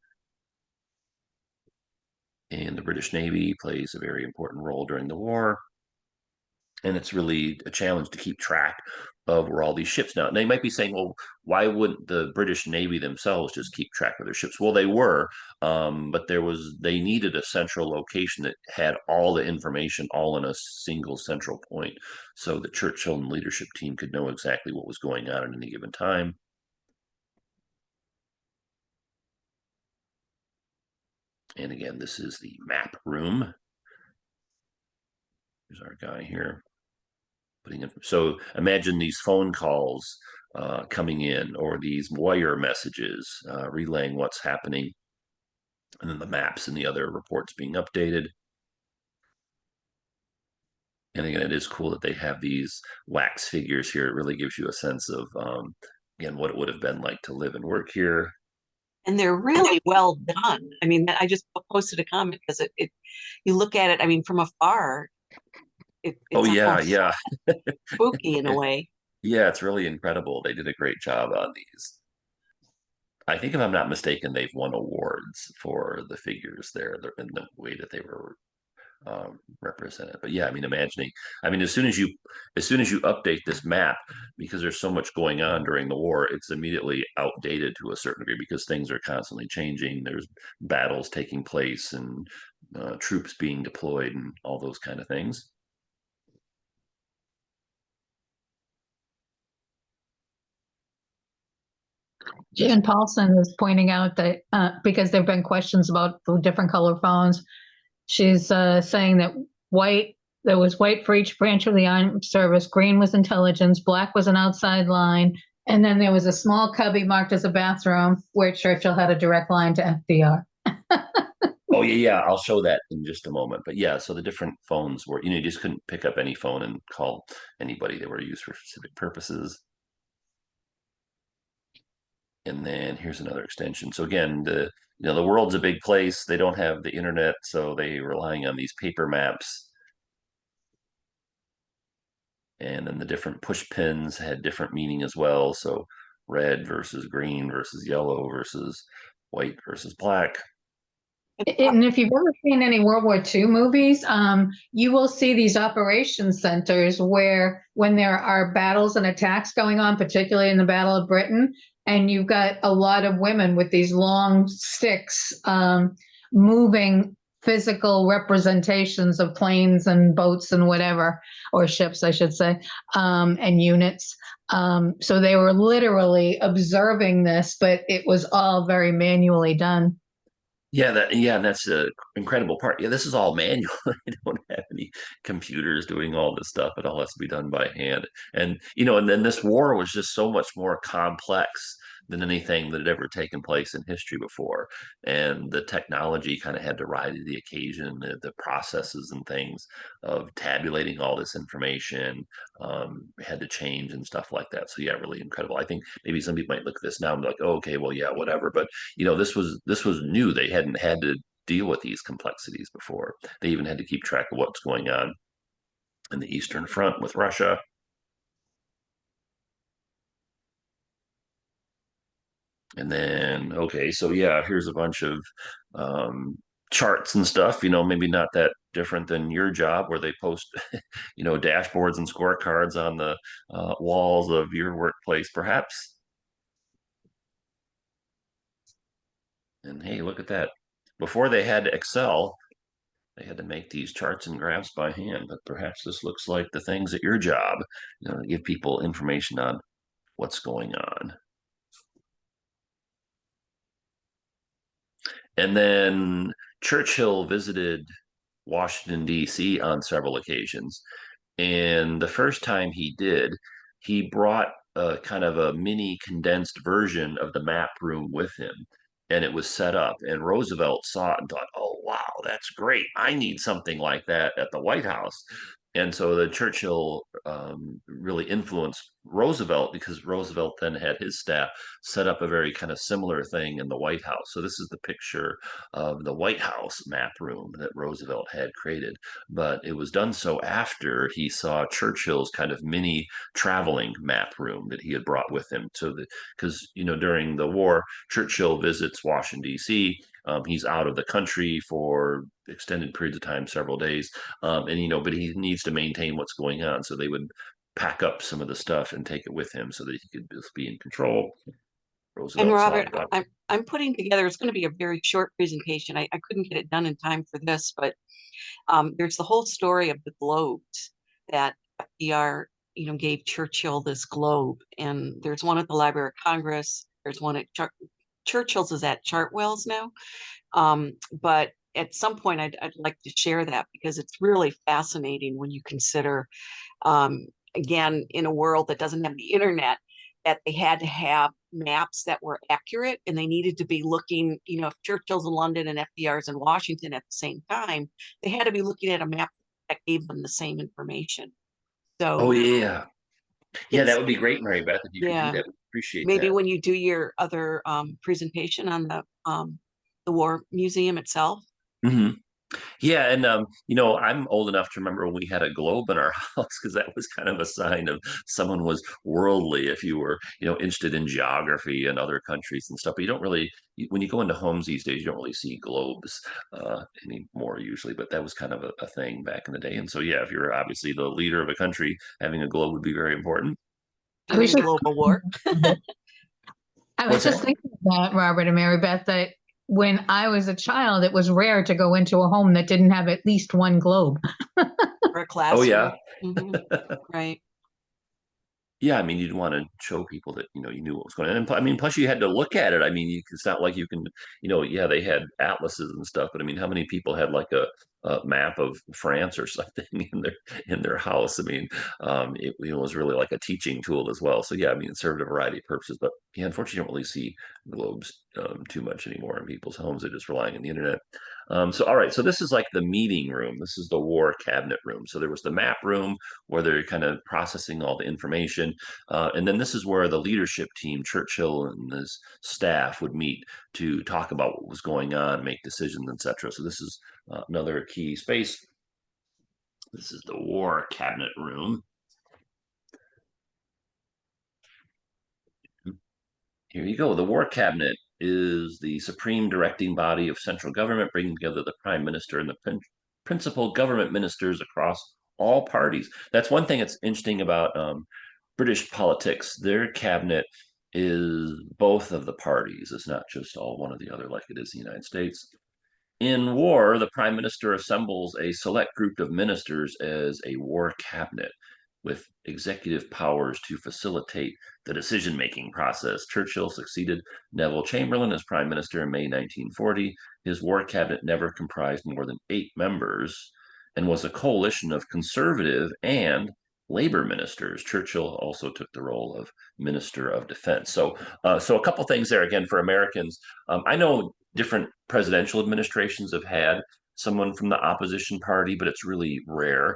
And the British Navy plays a very important role during the war. And it's really a challenge to keep track of where all these ships now. And they might be saying, well, why wouldn't the British Navy themselves just keep track of their ships? Well, they were, but they needed a central location that had all the information all in a single central point, so the Churchill and leadership team could know exactly what was going on at any given time. And again, this is the map room. Here's our guy here. So imagine these phone calls coming in, or these wire messages relaying what's happening, and then the maps and the other reports being updated. And again, it is cool that they have these wax figures here. It really gives you a sense of, again, what it would have been like to live and work here. And they're really well done. I mean, I just posted a comment because you look at it, I mean, from afar, it's Oh yeah, yeah. spooky in a way. Yeah, it's really incredible. They did a great job on these. I think if I'm not mistaken, they've won awards for the figures there in the way that they were represented. But yeah, I mean, as soon as you update this map, because there's so much going on during the war, it's immediately outdated to a certain degree because things are constantly changing. There's battles taking place and troops being deployed and all those kind of things. Jan Paulson is pointing out that because there have been questions about the different color phones, she's saying that there was white for each branch of the armed service, green was intelligence, black was an outside line, and then there was a small cubby marked as a bathroom where Churchill had a direct line to FDR. Oh yeah, I'll show that in just a moment. But yeah, so the different phones were, you just couldn't pick up any phone and call anybody. They were used for specific purposes. And then here's another extension. So again, the world's a big place. They don't have the internet, so they relying on these paper maps. And then the different push pins had different meaning as well. So red versus green versus yellow versus white versus black. And if you've ever seen any World War II movies, you will see these operation centers where when there are battles and attacks going on, particularly in the Battle of Britain, and you've got a lot of women with these long sticks moving physical representations of planes and boats and whatever, or ships, I should say, and units. So they were literally observing this, but it was all very manually done. Yeah, that's the incredible part. Yeah, this is all manual. They don't have any computers doing all this stuff. It all has to be done by hand. And then this war was just so much more complex than anything that had ever taken place in history before. And the technology kind of had to rise to the occasion, the processes and things of tabulating all this information had to change and stuff like that. So yeah, really incredible. I think maybe some people might look at this now and be like, oh, okay, well, yeah, whatever. But this was new. They hadn't had to deal with these complexities before. They even had to keep track of what's going on in the Eastern Front with Russia. And then, okay, so yeah, here's a bunch of charts and stuff, maybe not that different than your job where they post, dashboards and scorecards on the walls of your workplace, perhaps. And hey, look at that. Before they had Excel, they had to make these charts and graphs by hand, but perhaps this looks like the things at your job, to give people information on what's going on. And then Churchill visited Washington, D.C. on several occasions. And the first time he did, he brought a kind of a mini condensed version of the map room with him. And it was set up, and Roosevelt saw it and thought, "Oh, wow, that's great. I need something like that at the White House." And so the Churchill really influenced Roosevelt, because Roosevelt then had his staff set up a very kind of similar thing in the White House. So this is the picture of the White House map room that Roosevelt had created. But it was done so after he saw Churchill's kind of mini traveling map room that he had brought with him. So that, because, during the war, Churchill visits Washington, D.C. He's out of the country for extended periods of time, several days. But he needs to maintain what's going on. So they would pack up some of the stuff and take it with him so that he could just be in control. And Roosevelt saw Robert, it. But I'm putting together, it's going to be a very short presentation. I couldn't get it done in time for this, but there's the whole story of the globes that FDR, gave Churchill this globe. And there's one at the Library of Congress. There's one at Churchill's is at Chartwell's now. But at some point, I'd like to share that because it's really fascinating when you consider, again, in a world that doesn't have the internet, that they had to have maps that were accurate, and they needed to be looking, if Churchill's in London and FDR's in Washington at the same time, they had to be looking at a map that gave them the same information. oh So yeah, yeah, that it's, would be great, Mary Beth, if you could do yeah, that. We appreciate maybe that. when you do your other presentation on the War Museum itself. Hmm. Yeah, and I'm old enough to remember when we had a globe in our house, because that was kind of a sign of someone was worldly if you were, interested in geography and other countries and stuff. But you don't really, when you go into homes these days, you don't really see globes anymore usually. But that was kind of a thing back in the day. And so, yeah, if you're obviously the leader of a country, having a globe would be very important. I was During just global war. I was What's just that? thinking of that, Robert and Mary Beth, that when I was a child, it was rare to go into a home that didn't have at least one globe. For a Oh classroom. yeah. Hmm. Right. Yeah, I mean, you'd want to show people that you knew what was going on. And I mean, plus you had to look at it. I mean, it's not like you can, yeah, they had atlases and stuff, but I mean, how many people had like a map of France or something in their house? I mean, it was really like a teaching tool as well. So yeah, I mean, it served a variety of purposes. But yeah, unfortunately, you don't really see globes too much anymore in people's homes. They're just relying on the internet. So all right, so this is like the meeting room. This is the war cabinet room. So there was the map room where they're kind of processing all the information. And then this is where the leadership team, Churchill and his staff, would meet to talk about what was going on, make decisions, etc. So this is another key space. This is the war cabinet room. Here you go. The war cabinet is the supreme directing body of central government, bringing together the prime minister and the principal government ministers across all parties. That's one thing that's interesting about British politics. Their cabinet is both of the parties. It's not just all one or the other like it is in the United States. In war, the prime minister assembles a select group of ministers as a war cabinet with executive powers to facilitate the decision making process. Churchill succeeded Neville Chamberlain as prime minister in May 1940. His war cabinet never comprised more than 8 members and was a coalition of conservative and labor ministers. Churchill also took the role of minister of defense. So a couple things there again for Americans. I know different presidential administrations have had someone from the opposition party, but it's really rare.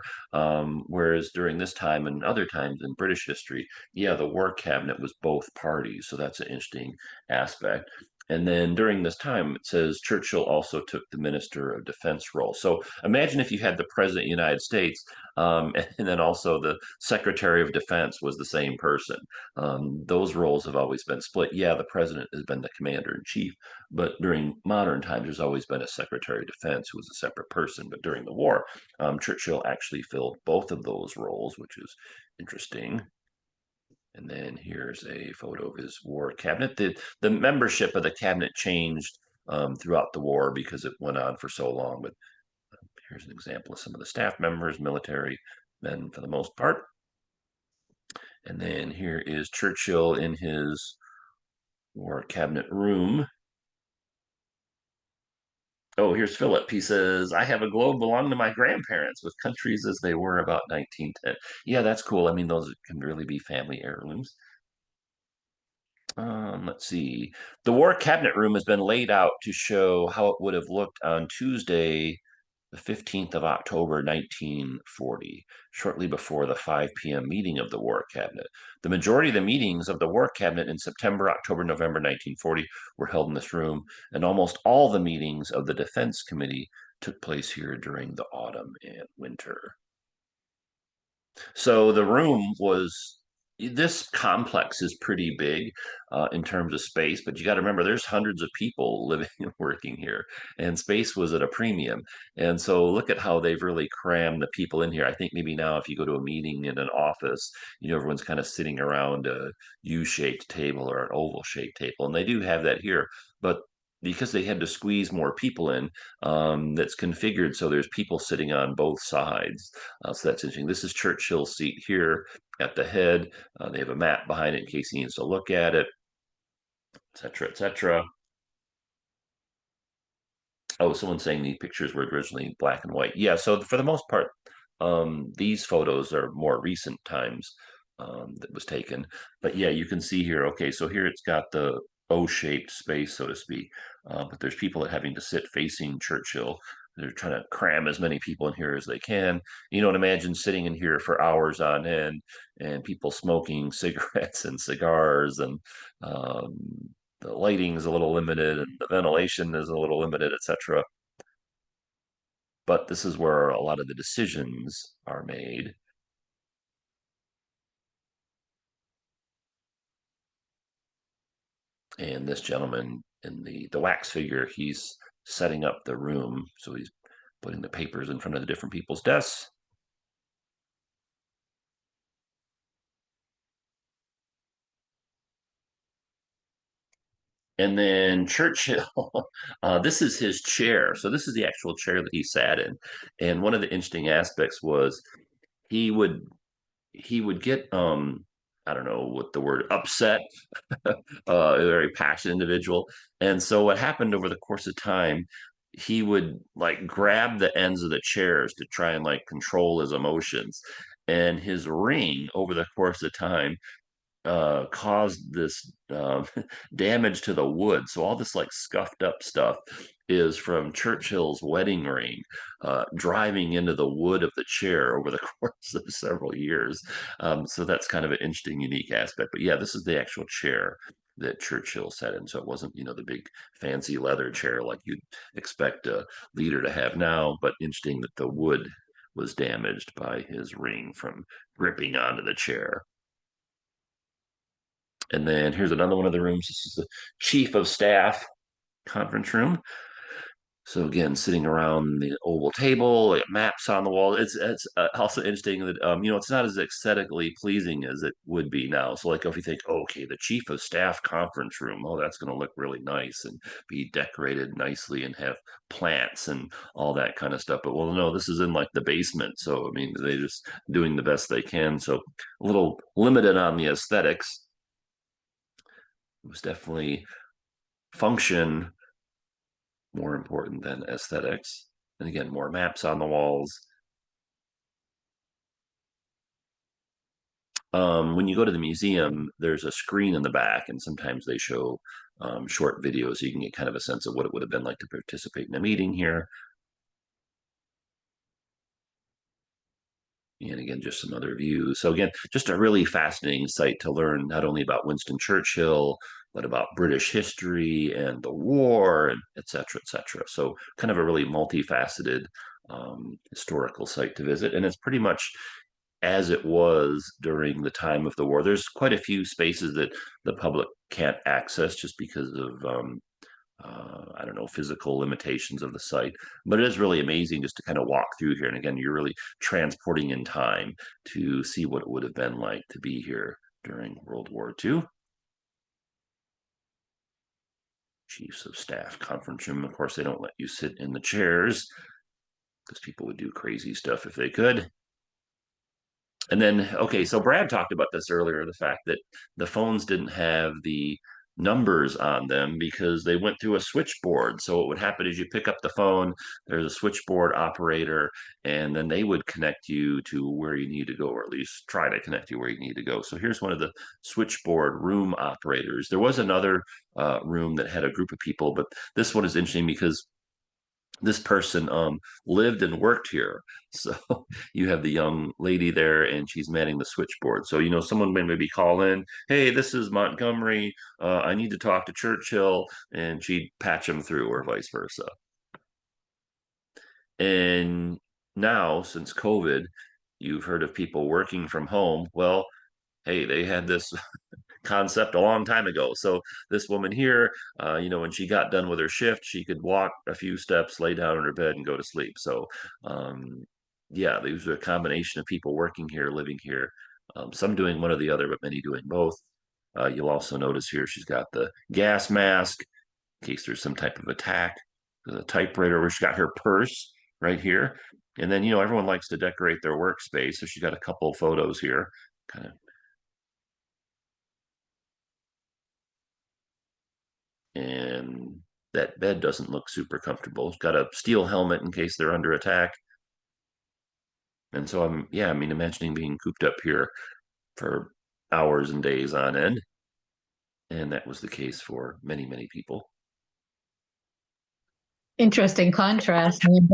Whereas during this time and other times in British history, yeah, the war cabinet was both parties. So that's an interesting aspect. And then during this time, it says Churchill also took the Minister of Defense role. So imagine if you had the President of the United States, and then also the Secretary of Defense was the same person. Those roles have always been split. Yeah, the President has been the Commander in Chief, but during modern times, there's always been a Secretary of Defense who was a separate person. But during the war, Churchill actually filled both of those roles, which is interesting. And then here's a photo of his war cabinet. The membership of the cabinet changed throughout the war because it went on for so long. But here's an example of some of the staff members, military men for the most part. And then here is Churchill in his war cabinet room. Oh, here's Philip. He says, I have a globe belonging to my grandparents with countries as they were about 1910. Yeah, that's cool. I mean, those can really be family heirlooms. Let's see. The War Cabinet Room has been laid out to show how it would have looked on Tuesday, the 15th of October, 1940, shortly before the 5 p.m. meeting of the War Cabinet. The majority of the meetings of the War Cabinet in September, October, November 1940 were held in this room, and almost all the meetings of the Defense Committee took place here during the autumn and winter. So the room was this complex is pretty big in terms of space, but you got to remember there's hundreds of people living and working here, and space was at a premium. And so look at how they've really crammed the people in here. I think maybe now if you go to a meeting in an office, everyone's kind of sitting around a U-shaped table or an oval-shaped table, and they do have that here, but because they had to squeeze more people in, that's configured so there's people sitting on both sides. So that's interesting. This is Churchill's seat here at the head. They have a map behind it in case he needs to look at it, etc., etc. Oh, someone's saying the pictures were originally black and white. Yeah, so for the most part, these photos are more recent times that was taken. But yeah, you can see here, okay, so here it's got the O-shaped space, so to speak. But there's people that having to sit facing Churchill. They're trying to cram as many people in here as they can. And imagine sitting in here for hours on end and people smoking cigarettes and cigars and um, the lighting is a little limited and the ventilation is a little limited, etc. But this is where a lot of the decisions are made. And this gentleman in the wax figure, he's setting up the room. So he's putting the papers in front of the different people's desks. And then Churchill, this is his chair. So this is the actual chair that he sat in. And one of the interesting aspects was he would he would get I don't know what the word upset, a very passionate individual. And so what happened over the course of time, he would like grab the ends of the chairs to try and like control his emotions. And his ring over the course of time caused this damage to the wood. So all this like scuffed up stuff is from Churchill's wedding ring driving into the wood of the chair over the course of several years. So that's kind of an interesting, unique aspect. But yeah, this is the actual chair that Churchill sat in. So it wasn't, the big fancy leather chair like you'd expect a leader to have now, but interesting that the wood was damaged by his ring from gripping onto the chair. And then here's another one of the rooms. This is the chief of staff conference room. So again, sitting around the oval table, like maps on the wall. It's also interesting that it's not as aesthetically pleasing as it would be now. So like if you think, okay, the chief of staff conference room, oh, that's going to look really nice and be decorated nicely and have plants and all that kind of stuff. But well, no, this is in like the basement. So I mean, they're just doing the best they can. So a little limited on the aesthetics. It was definitely function more important than aesthetics. And again, more maps on the walls. When you go to the museum, there's a screen in the back, and sometimes they show short videos so you can get kind of a sense of what it would have been like to participate in a meeting here. And again, just some other views. So again, just a really fascinating site to learn not only about Winston Churchill, but about British history and the war, and et cetera, et cetera. So kind of a really multifaceted historical site to visit. And it's pretty much as it was during the time of the war. There's quite a few spaces that the public can't access just because of I don't know, physical limitations of the site. But it is really amazing just to kind of walk through here. And again, you're really transporting in time to see what it would have been like to be here during World War II. Chiefs of Staff conference room. Of course, they don't let you sit in the chairs because people would do crazy stuff if they could. And then, okay, so Brad talked about this earlier, the fact that the phones didn't have the numbers on them because they went through a switchboard. So what would happen is you pick up the phone, there's a switchboard operator, and then they would connect you to where you need to go, or at least try to connect you where you need to go. So here's one of the switchboard room operators. There was another room that had a group of people, but this one is interesting because this person lived and worked here. So you have the young lady there and she's manning the switchboard. So, someone may maybe call in, hey, this is Montgomery. I need to talk to Churchill, and she'd patch them through, or vice versa. And now, since COVID, you've heard of people working from home. Well, hey, they had this concept a long time ago. So this woman here, when she got done with her shift, she could walk a few steps, lay down in her bed, and go to sleep. So, yeah, these are a combination of people working here, living here, some doing one or the other, but many doing both. You'll also notice here she's got the gas mask in case there's some type of attack. The typewriter where she's got her purse right here. And then, everyone likes to decorate their workspace. So she's got a couple of photos here, kind of. And that bed doesn't look super comfortable. It's got a steel helmet in case they're under attack. And so imagining being cooped up here for hours and days on end. And that was the case for many, many people. Interesting contrast. I mean,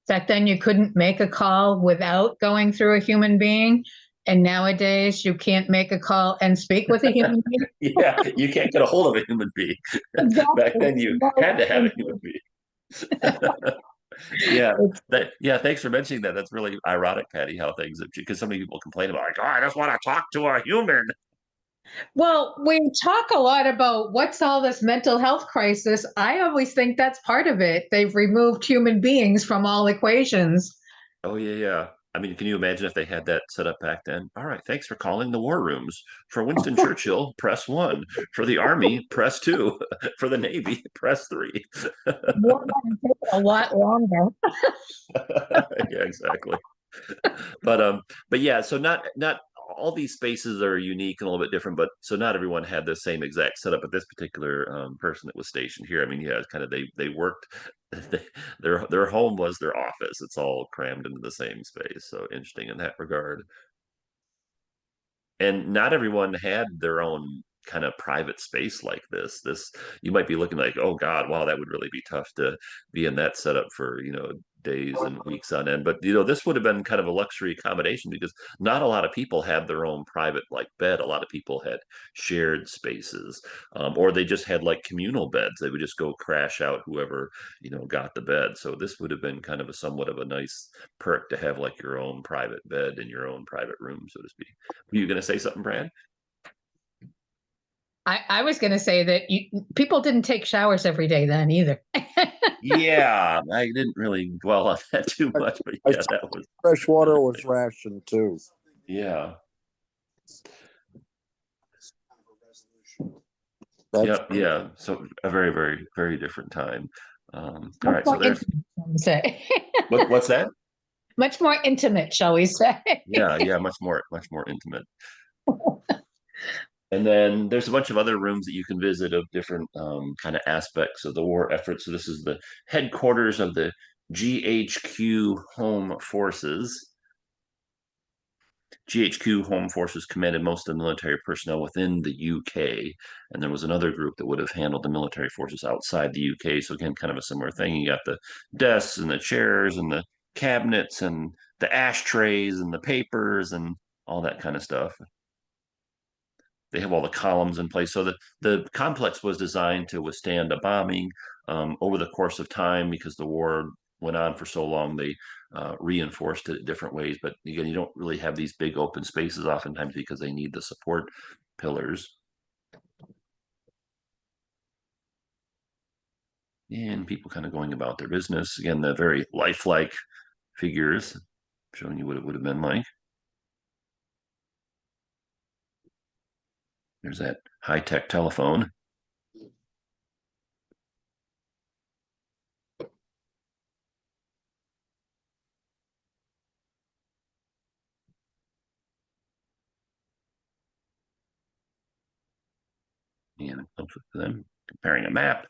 back then, you couldn't make a call without going through a human being. And nowadays, you can't make a call and speak with a human being. Yeah, you can't get a hold of a human being. Exactly. Back then, you had to have a human being. Yeah, thanks for mentioning that. That's really ironic, Patty, how things have, because so many people complain about, like, oh, I just want to talk to a human. Well, we talk a lot about what's all this mental health crisis. I always think that's part of it. They've removed human beings from all equations. Oh, yeah, yeah. I mean, can you imagine if they had that set up back then? All right, thanks for calling the War Rooms. For Winston Churchill, press 1. For the Army, press 2. For the Navy, press 3. War might take a lot longer. Yeah, exactly. But yeah, so not all these spaces are unique and a little bit different, but so not everyone had the same exact setup. But this particular person that was stationed here, I mean, yeah, it's kind of they worked. Their home was their office. It's all crammed into the same space. So interesting in that regard. And not everyone had their own kind of private space like this. You might be looking like, oh God, wow, that would really be tough to be in that setup for days and weeks on end. But this would have been kind of a luxury accommodation because not a lot of people had their own private like bed. A lot of people had shared spaces, or they just had like communal beds. They would just go crash out whoever got the bed. So this would have been kind of a somewhat of a nice perk to have like your own private bed in your own private room, so to speak. Were you going to say something, Brad? I was going to say that people didn't take showers every day then either. Yeah, I didn't really dwell on that too much, but I yeah, that was fresh water was rationed too. yeah. That's Yeah. So a very, very, very different time. All Much right, so more there's intimate, shall we say. what's that? Much more intimate, shall we say. Yeah, much more intimate. And then there's a bunch of other rooms that you can visit of different kind of aspects of the war effort. So this is the headquarters of the GHQ Home Forces. GHQ Home Forces commanded most of the military personnel within the UK, and there was another group that would have handled the military forces outside the UK. So again, kind of a similar thing. You got the desks and the chairs and the cabinets and the ashtrays and the papers and all that kind of stuff. They have all the columns in place. So the complex was designed to withstand a bombing over the course of time because the war went on for so long. They reinforced it different ways. But again, you don't really have these big open spaces oftentimes because they need the support pillars. And people kind of going about their business. Again, the very lifelike figures showing you what it would have been like. There's that high-tech telephone. And them comparing a map.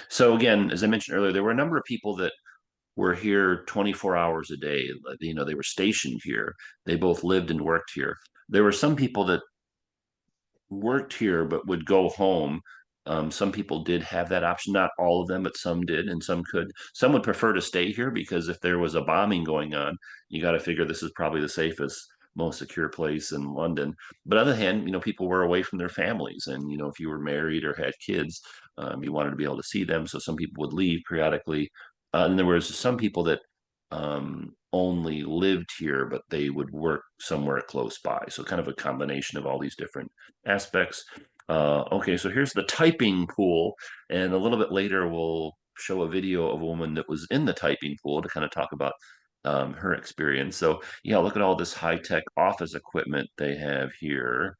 So again, as I mentioned earlier, there were a number of people that were here 24 hours a day. You know, they were stationed here. They both lived and worked here. There were some people that worked here but would go home. Some people did have that option, not all of them, but some did, and some could. Some would prefer to stay here because if there was a bombing going on, you got to figure this is probably the safest, most secure place in London. But on the other hand, you know, people were away from their families, and you know, if you were married or had kids, you wanted to be able to see them. So some people would leave periodically, and there was some people that only lived here, but they would work somewhere close by. So kind of a combination of all these different aspects. Okay, so here's the typing pool, and a little bit later we'll show a video of a woman that was in the typing pool to kind of talk about her experience. So yeah, look at all this high-tech office equipment they have here,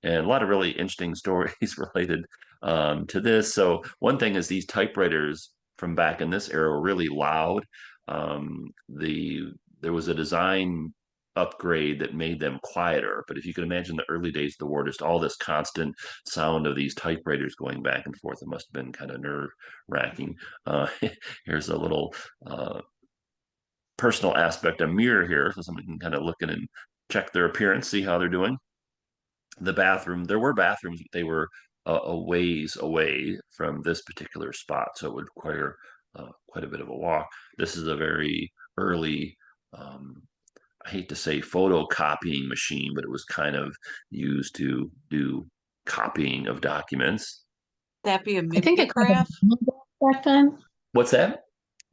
and a lot of really interesting stories related to this. So one thing is these typewriters from back in this era were really loud. There was a design upgrade that made them quieter. But if you can imagine the early days of the war, just all this constant sound of these typewriters going back and forth, it must have been kind of nerve wracking. Here's a little personal aspect, a mirror here, so somebody can kind of look in and check their appearance, see how they're doing. The bathroom, there were bathrooms, but they were a ways away from this particular spot, so it would require quite a bit of a walk. This is a very early, I hate to say photocopying machine, but it was kind of used to do copying of documents. That be a I think they called it mimeograph? a mimeograph back then. What's that?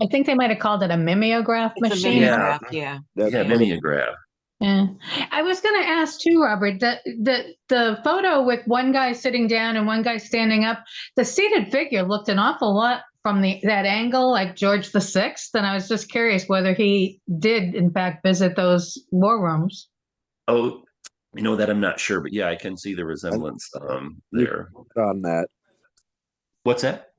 I think they might have called it a mimeograph It's a machine. Yeah. mimeograph, yeah. That- Yeah, mimeograph. Yeah. I was going to ask too, Robert, the photo with one guy sitting down and one guy standing up, the seated figure looked an awful lot from that angle like George VI. And I was just curious whether he did in fact visit those war rooms. Oh, you know that I'm not sure, but yeah, I can see the resemblance there. on that. What's that?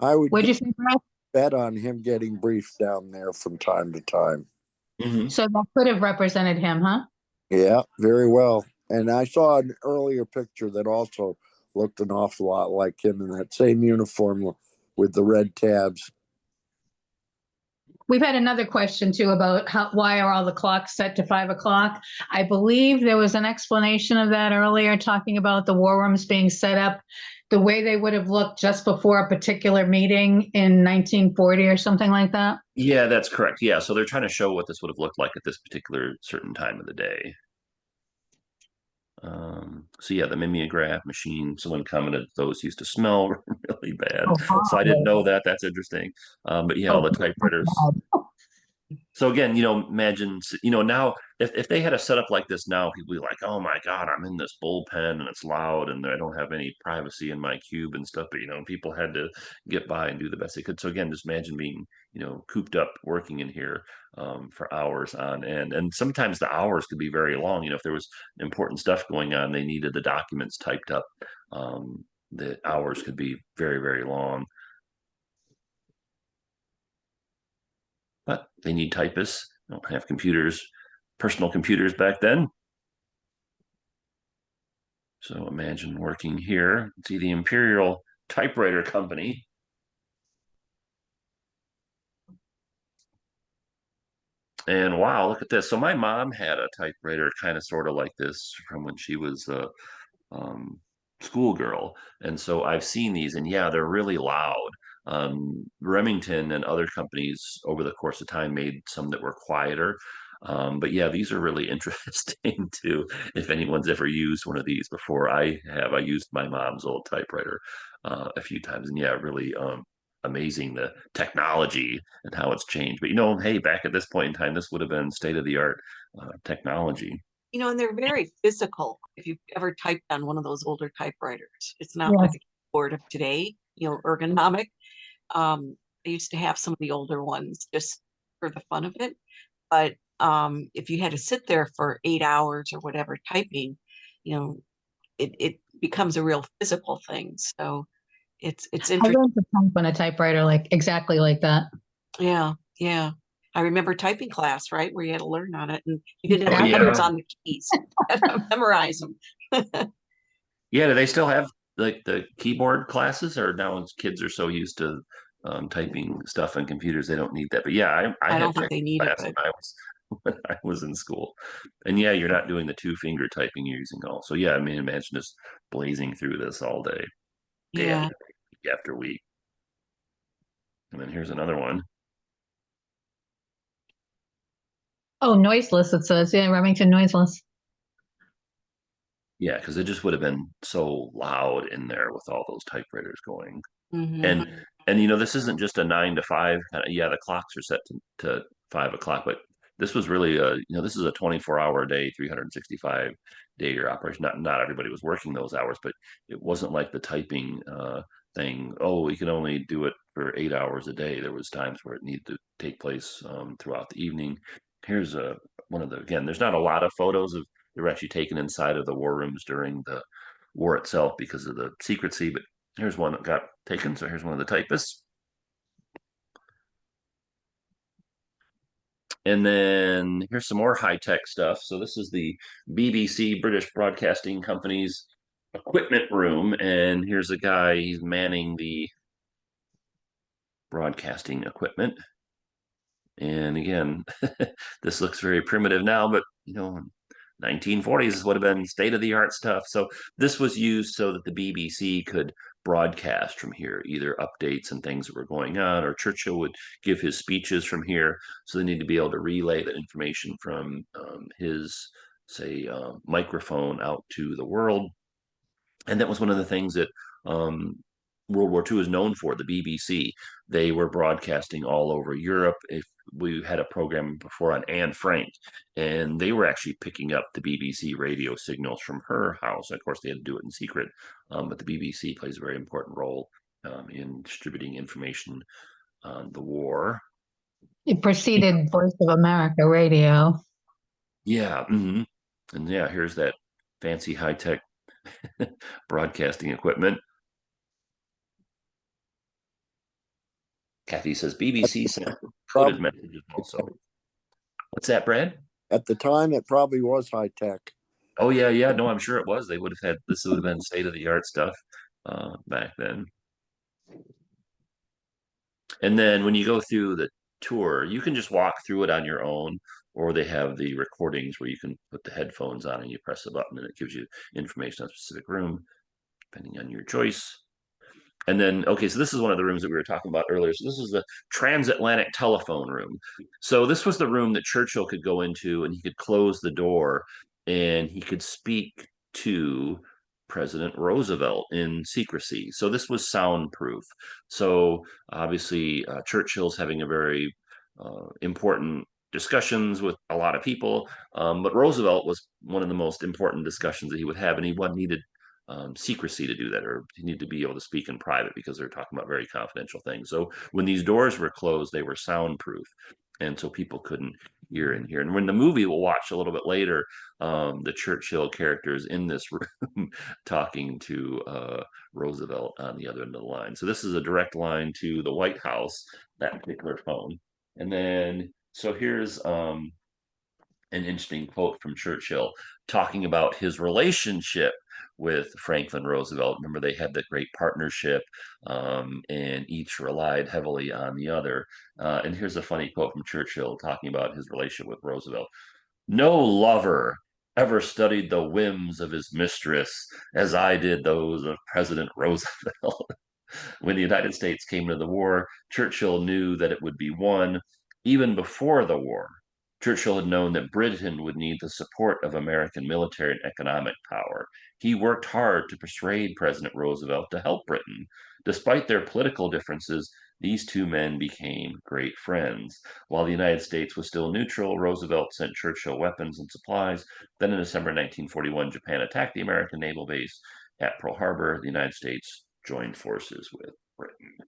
I would Would you say, Brad? bet on him getting briefed down there from time to time. Mm-hmm. So that could have represented him, huh? Yeah, very well. And I saw an earlier picture that also looked an awful lot like him in that same uniform with the red tabs. We've had another question too about why are all the clocks set to 5 o'clock? I believe there was an explanation of that earlier, talking about the war rooms being set up the way they would have looked just before a particular meeting in 1940 or something like that. Yeah, that's correct. Yeah, so they're trying to show what this would have looked like at this particular certain time of the day. So yeah, the mimeograph machine, someone commented those used to smell really bad. So I didn't know that. That's interesting. But yeah, all the typewriters. So again, you know, imagine, you know, now if they had a setup like this now, people would be like, oh my God, I'm in this bullpen and it's loud and I don't have any privacy in my cube and stuff. But, you know, people had to get by and do the best they could. So again, just imagine being, you know, cooped up working in here for hours on end. And sometimes the hours could be very long. You know, if there was important stuff going on, they needed the documents typed up. The hours could be very, very long. But they need typists. They don't have computers, personal computers back then. So imagine working here. See the Imperial Typewriter Company. And wow, look at this. So my mom had a typewriter kind of sort of like this from when she was a schoolgirl. And so I've seen these, and yeah, they're really loud. Remington and other companies over the course of time made some that were quieter. But yeah, these are really interesting too. If anyone's ever used one of these before, I have. I used my mom's old typewriter a few times, and yeah, really amazing the technology and how it's changed. But you know, hey, back at this point in time, this would have been state of the art technology. You know, and they're very physical. If you've ever typed on one of those older typewriters, it's not Yes. like a keyboard of today, you know, ergonomic. I used to have some of the older ones just for the fun of it. But if you had to sit there for 8 hours or whatever typing, you know, it becomes a real physical thing. So it's I interesting. learned to type on a typewriter like exactly like that. Yeah, yeah. I remember typing class, right, where you had to learn on it, and you didn't Oh, have yeah. letters on the keys. You had to memorize them. Yeah, do they still have like the keyboard classes, or now kids are so used to typing stuff on computers they don't need that? But yeah, I I had don't think checked they need it, class but when I was in school, and yeah, you're not doing the two finger typing, you're using all. So yeah, I mean, imagine just blazing through this all day, day after yeah. day, week after week. And then here's another one. Oh, noiseless, it says. Yeah, Remington noiseless. Yeah, because it just would have been so loud in there with all those typewriters going. Hmm. And this isn't just a 9 to 5 kind of. Yeah, the clocks are set to 5 o'clock, but this was really this is a 24-hour day, 365 day year operation. Not everybody was working those hours, but it wasn't like the typing thing. Oh, we can only do it for 8 hours a day. There was times where it needed to take place throughout the evening. Here's one of the again. There's not a lot of photos of they were actually taken inside of the war rooms during the war itself because of the secrecy, but here's one that got taken. So here's one of the typists. And then here's some more high tech stuff. So this is the BBC, British Broadcasting Company's equipment room. And here's a guy, he's manning the broadcasting equipment. And again, this looks very primitive now, but 1940s would have been state of the art stuff. So this was used so that the BBC could broadcast from here, either updates and things that were going on, or Churchill would give his speeches from here. So they need to be able to relay that information from his, say, microphone out to the world. And that was one of the things that um, World War II is known for, the BBC. They were broadcasting all over Europe. If we had a program before on Anne Frank, and they were actually picking up the BBC radio signals from her house. Of course, they had to do it in secret, but the BBC plays a very important role in distributing information on the war. It preceded Voice of America radio. Yeah, and yeah, here's that fancy high tech broadcasting equipment. Kathy says BBC sent coded Probably messages also. What's that, Brad? at the time it probably was high tech. Oh yeah, yeah. No, I'm sure it was. They would have had this would have been state of the art stuff back then. And then when you go through the tour, you can just walk through it on your own, or they have the recordings where you can put the headphones on and you press a button and it gives you information on a specific room, depending on your choice. And then, okay, so this is one of the rooms that we were talking about earlier. So this is the transatlantic telephone room. So this was the room that Churchill could go into and he could close the door and he could speak to President Roosevelt in secrecy. So this was soundproof. So obviously, Churchill's having a very important discussions with a lot of people, but Roosevelt was one of the most important discussions that he would have, and he needed secrecy to do that, or you need to be able to speak in private because they're talking about very confidential things. So when these doors were closed, they were soundproof, and so people couldn't hear in here. And when the movie we'll watch a little bit later, the Churchill characters in this room talking to Roosevelt on the other end of the line. So this is a direct line to the White House, that particular phone. And then so here's an interesting quote from Churchill talking about his relationship with Franklin Roosevelt. Remember, they had that great partnership, and each relied heavily on the other. And here's a funny quote from Churchill talking about his relationship with Roosevelt. No lover ever studied the whims of his mistress as I did those of President Roosevelt. When the United States came into the war, Churchill knew that it would be won. Even before the war, Churchill had known that Britain would need the support of American military and economic power. He worked hard to persuade President Roosevelt to help Britain. Despite their political differences, these two men became great friends. While the United States was still neutral, Roosevelt sent Churchill weapons and supplies. Then in December 1941, Japan attacked the American naval base at Pearl Harbor. The United States joined forces with Britain.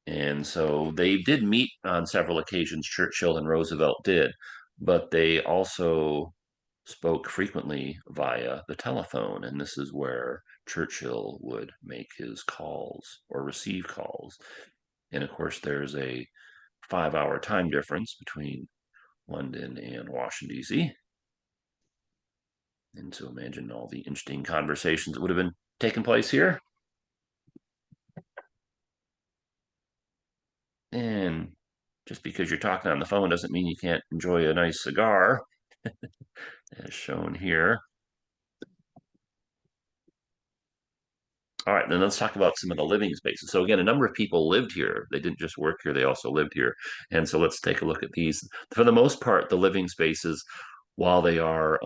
And so they did meet on several occasions, Churchill and Roosevelt did, but they also spoke frequently via the telephone. And this is where Churchill would make his calls or receive calls. And of course, there's a 5 hour time difference between London and Washington, D.C. And so imagine all the interesting conversations that would have been taking place here. And just because you're talking on the phone doesn't mean you can't enjoy a nice cigar, as shown here. All right, then let's talk about some of the living spaces. So again, a number of people lived here. They didn't just work here, they also lived here. And so let's take a look at these. For the most part, the living spaces, while they are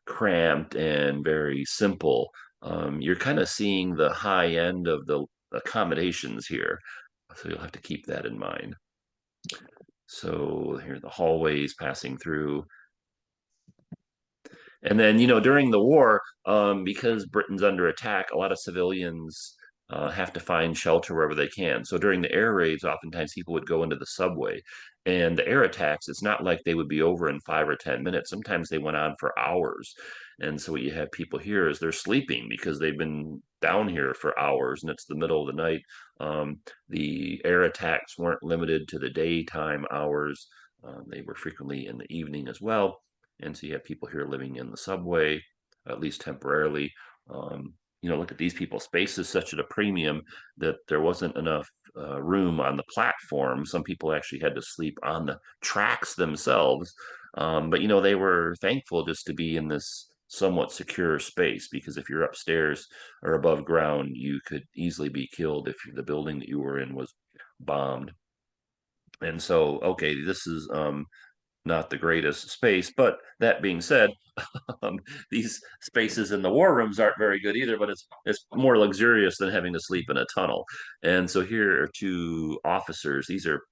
cramped and very simple, you're kind of seeing the high end of the accommodations here. So you'll have to keep that in mind. So here are the hallways passing through. And then, during the war, because Britain's under attack, a lot of civilians have to find shelter wherever they can. So during the air raids, oftentimes people would go into the subway. And the air attacks, it's not like they would be over in 5 or 10 minutes. Sometimes they went on for hours. And so what you have people here is they're sleeping because they've been down here for hours and it's the middle of the night. The air attacks weren't limited to the daytime hours. They were frequently in the evening as well. And so you have people here living in the subway, at least temporarily. Look at these people. Space is such at a premium that there wasn't enough room on the platform. Some people actually had to sleep on the tracks themselves. But they were thankful just to be in this somewhat secure space, because if you're upstairs or above ground, you could easily be killed if the building that you were in was bombed. And so, okay, this is not the greatest space. But that being said, these spaces in the war rooms aren't very good either, but it's more luxurious than having to sleep in a tunnel. And so here are two officers. These are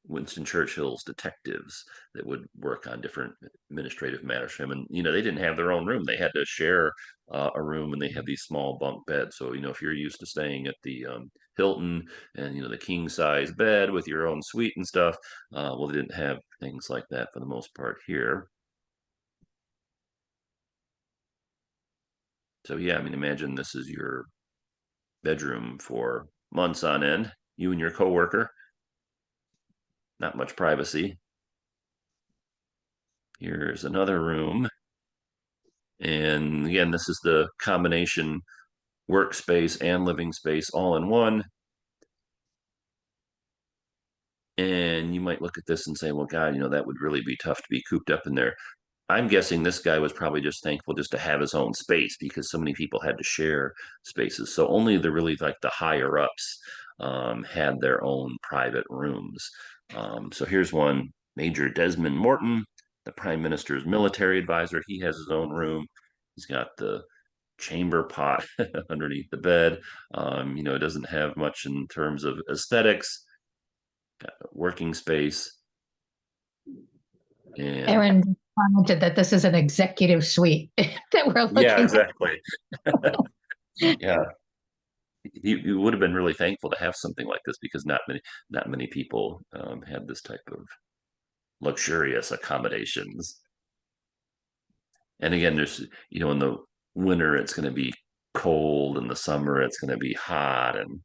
Winston Churchill's detectives that would work on different administrative matters for him. And, they didn't have their own room. They had to share a room, and they have these small bunk beds. So, if you're used to staying at the Hilton and, the king size bed with your own suite and stuff, well, they didn't have things like that for the most part here. So yeah, I mean, imagine this is your bedroom for months on end, you and your coworker, not much privacy. Here's another room. And again, this is the combination workspace and living space all in one. And you might look at this and say, well, God, that would really be tough to be cooped up in there. I'm guessing this guy was probably just thankful just to have his own space, because so many people had to share spaces. So only the really like the higher ups had their own private rooms. So here's one, Major Desmond Morton, the Prime Minister's military advisor. He has his own room. He's got the chamber pot underneath the bed. It doesn't have much in terms of aesthetics. Got a working space. And Aaron commented that this is an executive suite that we're looking yeah, at. exactly. Yeah, you would have been really thankful to have something like this, because not many people had this type of luxurious accommodations. And again, there's in the winter it's going to be cold, in the summer it's going to be hot, and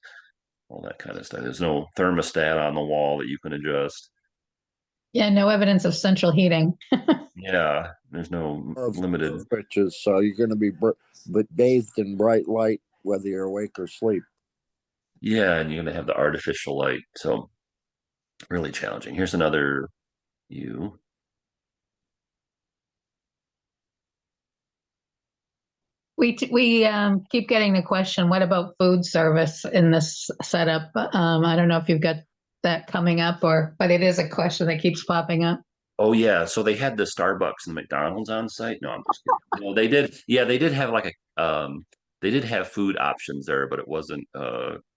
all that kind of stuff. There's no thermostat on the wall that you can adjust. Yeah, no evidence of central heating. Yeah, there's no limited switches, so you're going to be bathed in bright light whether you're awake or asleep. Yeah, and you're going to have the artificial light, so really challenging. Here's another view. We keep getting the question, what about food service in this setup? I don't know if you've got that coming up, but it is a question that keeps popping up. Oh yeah, so they had the Starbucks and McDonald's on site. No, I'm just kidding. No, they did. Yeah, they did have like they did have food options there, but it wasn't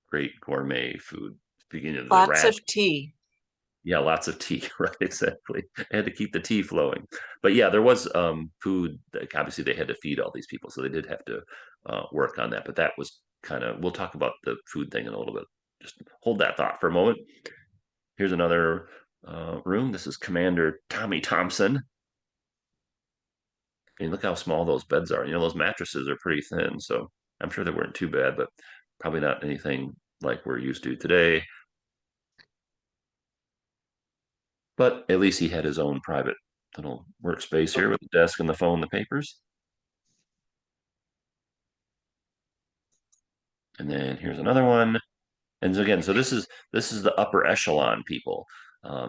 great gourmet food. Speaking of the Lots ration, of tea. yeah, lots of tea, right? Exactly. They had to keep the tea flowing. But yeah, there was food that obviously they had to feed all these people, so they did have to work on that. But that was kind of, we'll talk about the food thing in a little bit. Just hold that thought for a moment. Here's another room. This is Commander Tommy Thompson. I mean, look how small those beds are. Those mattresses are pretty thin, so I'm sure they weren't too bad, but probably not anything like we're used to today. But at least he had his own private little workspace here with the desk and the phone, and the papers. And then here's another one. And so again, so this is the upper echelon people.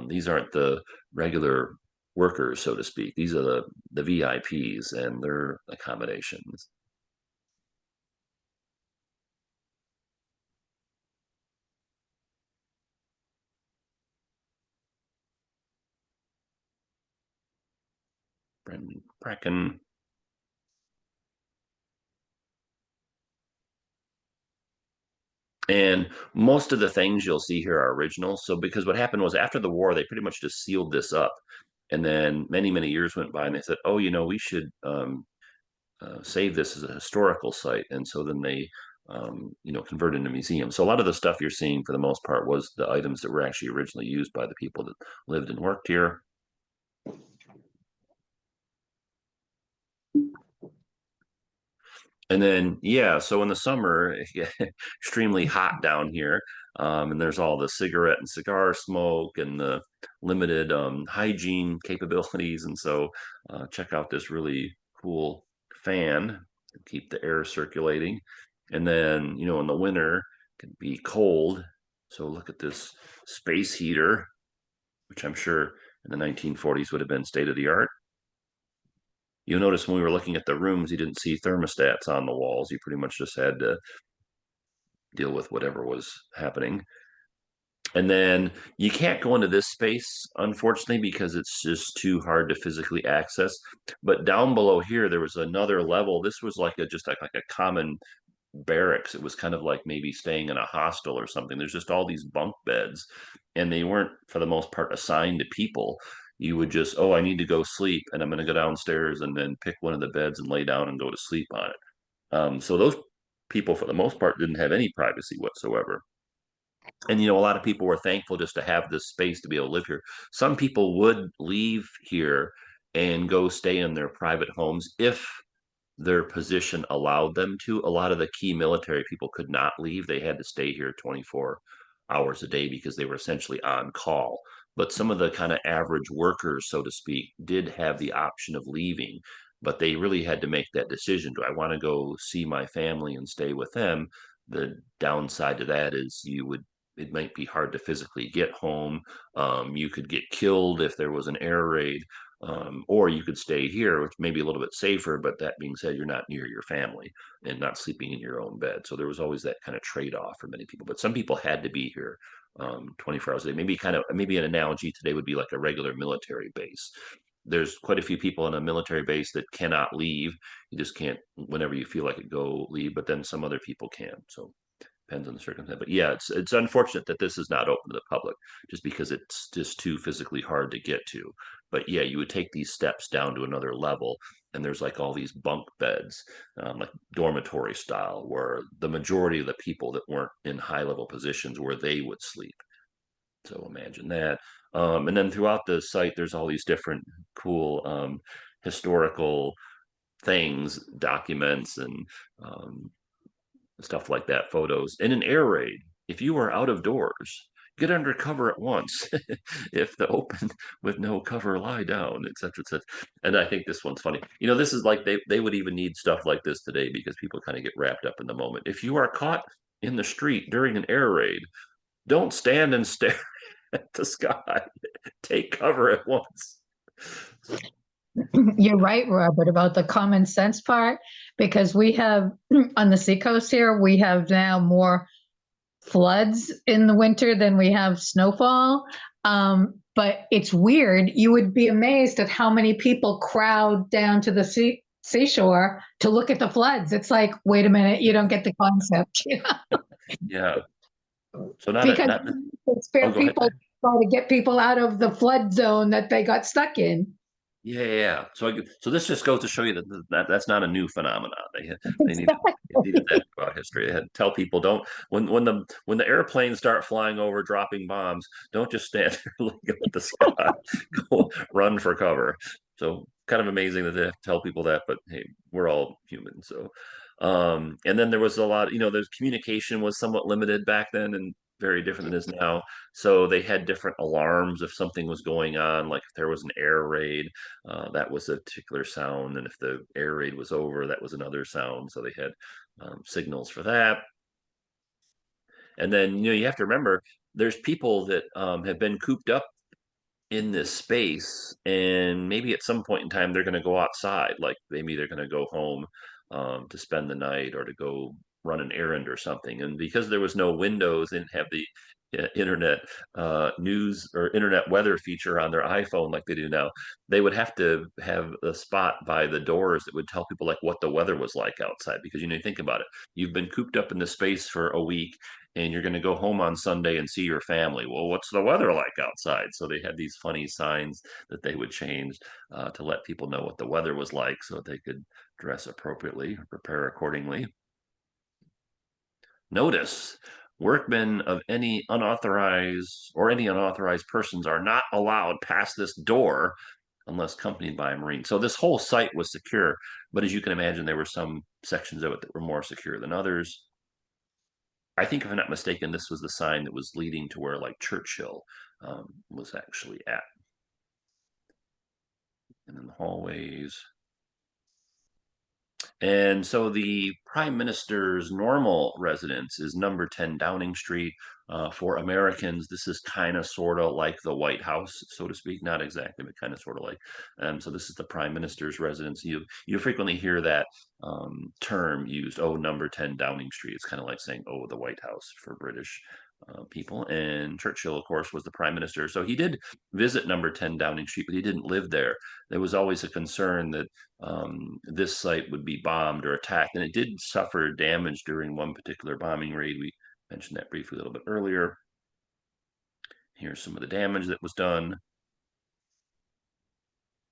These aren't the regular workers, so to speak. These are the VIPs and their accommodations. Brendan Bracken. And most of the things you'll see here are original. So because what happened was after the war, they pretty much just sealed this up. And then many, many years went by and they said, oh, we should save this as a historical site. And so then they, converted into museums. So a lot of the stuff you're seeing for the most part was the items that were actually originally used by the people that lived and worked here. And then, yeah, so in the summer, it gets extremely hot down here. And there's all the cigarette and cigar smoke and the limited hygiene capabilities. And so, check out this really cool fan to keep the air circulating. And then, in the winter, it can be cold. So, look at this space heater, which I'm sure in the 1940s would have been state of the art. You'll notice when we were looking at the rooms, you didn't see thermostats on the walls. You pretty much just had to deal with whatever was happening. And then you can't go into this space, unfortunately, because it's just too hard to physically access. But down below here, there was another level. This was like just like a common barracks. It was kind of like maybe staying in a hostel or something. There's just all these bunk beds, and they weren't, for the most part, assigned to people. You would just, oh, I need to go sleep, and I'm going to go downstairs and then pick one of the beds and lay down and go to sleep on it. So those people, for the most part, didn't have any privacy whatsoever. And a lot of people were thankful just to have this space to be able to live here. Some people would leave here and go stay in their private homes if their position allowed them to. A lot of the key military people could not leave. They had to stay here 24 hours a day because they were essentially on call. But some of the kind of average workers, so to speak, did have the option of leaving, but they really had to make that decision. Do I want to go see my family and stay with them? The downside to that is it might be hard to physically get home. You could get killed if there was an air raid. Or you could stay here, which may be a little bit safer, but that being said, you're not near your family and not sleeping in your own bed. So there was always that kind of trade-off for many people. But some people had to be here 24 hours a day. Maybe an analogy today would be like a regular military base. There's quite a few people in a military base that cannot leave. You just can't, whenever you feel like it, go leave. But then some other people can. So depends on the circumstance. But yeah, it's unfortunate that this is not open to the public, just because it's just too physically hard to get to. But yeah, you would take these steps down to another level, and there's like all these bunk beds, like dormitory style, where the majority of the people that weren't in high level positions where they would sleep. So imagine that. And then throughout the site, there's all these different cool historical things, documents, and stuff like that, photos. In an air raid, if you are out of doors, get under cover at once. If the open with no cover, lie down, etc., etc. And I think this one's funny. This is like they would even need stuff like this today because people kind of get wrapped up in the moment. If you are caught in the street during an air raid, don't stand and stare at the sky. Take cover at once. You're right, Robert, about the common sense part, because we have on the seacoast here, we have now more floods in the winter than we have snowfall. But it's weird. You would be amazed at how many people crowd down to the seashore to look at the floods. It's like, wait a minute, you don't get the concept. Yeah. So Because oh, go ahead. people try to get people out of the flood zone that they got stuck in. Yeah. So this just goes to show you that that's not a new phenomenon. They needed that throughout history. They had to tell people, don't, when the airplanes start flying over dropping bombs, don't just stand there looking at the sky. Go run for cover. So kind of amazing that they have to tell people that, but hey, we're all human. So and then there was a lot, there's communication was somewhat limited back then and very different than it is now. So they had different alarms if something was going on, like if there was an air raid, that was a particular sound, and if the air raid was over, that was another sound. So they had signals for that. And then, you have to remember there's people that have been cooped up in this space, and maybe at some point in time they're going to go outside, like maybe they're going to go home to spend the night or to go run an errand or something. And because there was no windows, they didn't have the internet news or internet weather feature on their iPhone like they do now, they would have to have a spot by the doors that would tell people like what the weather was like outside. Because you think about it, you've been cooped up in this space for a week and you're going to go home on Sunday and see your family. Well, what's the weather like outside? So they had these funny signs that they would change to let people know what the weather was like so that they could dress appropriately or prepare accordingly. Notice, workmen of any unauthorized persons are not allowed past this door unless accompanied by a Marine. So this whole site was secure, but as you can imagine, there were some sections of it that were more secure than others. I think, if I'm not mistaken, this was the sign that was leading to where like Churchill was actually at. And then the hallways. And so the Prime Minister's normal residence is number 10 Downing Street. For Americans, this is kind of sort of like the White House, so to speak. Not exactly, but kind of sort of like. So this is the Prime Minister's residence. You frequently hear that term used, oh, number 10 Downing Street. It's kind of like saying, oh, the White House for British people. And Churchill, of course, was the Prime Minister. So he did visit number 10 Downing Street, but he didn't live there. There was always a concern that this site would be bombed or attacked, and it did suffer damage during one particular bombing raid. We mentioned that briefly a little bit earlier. Here's some of the damage that was done.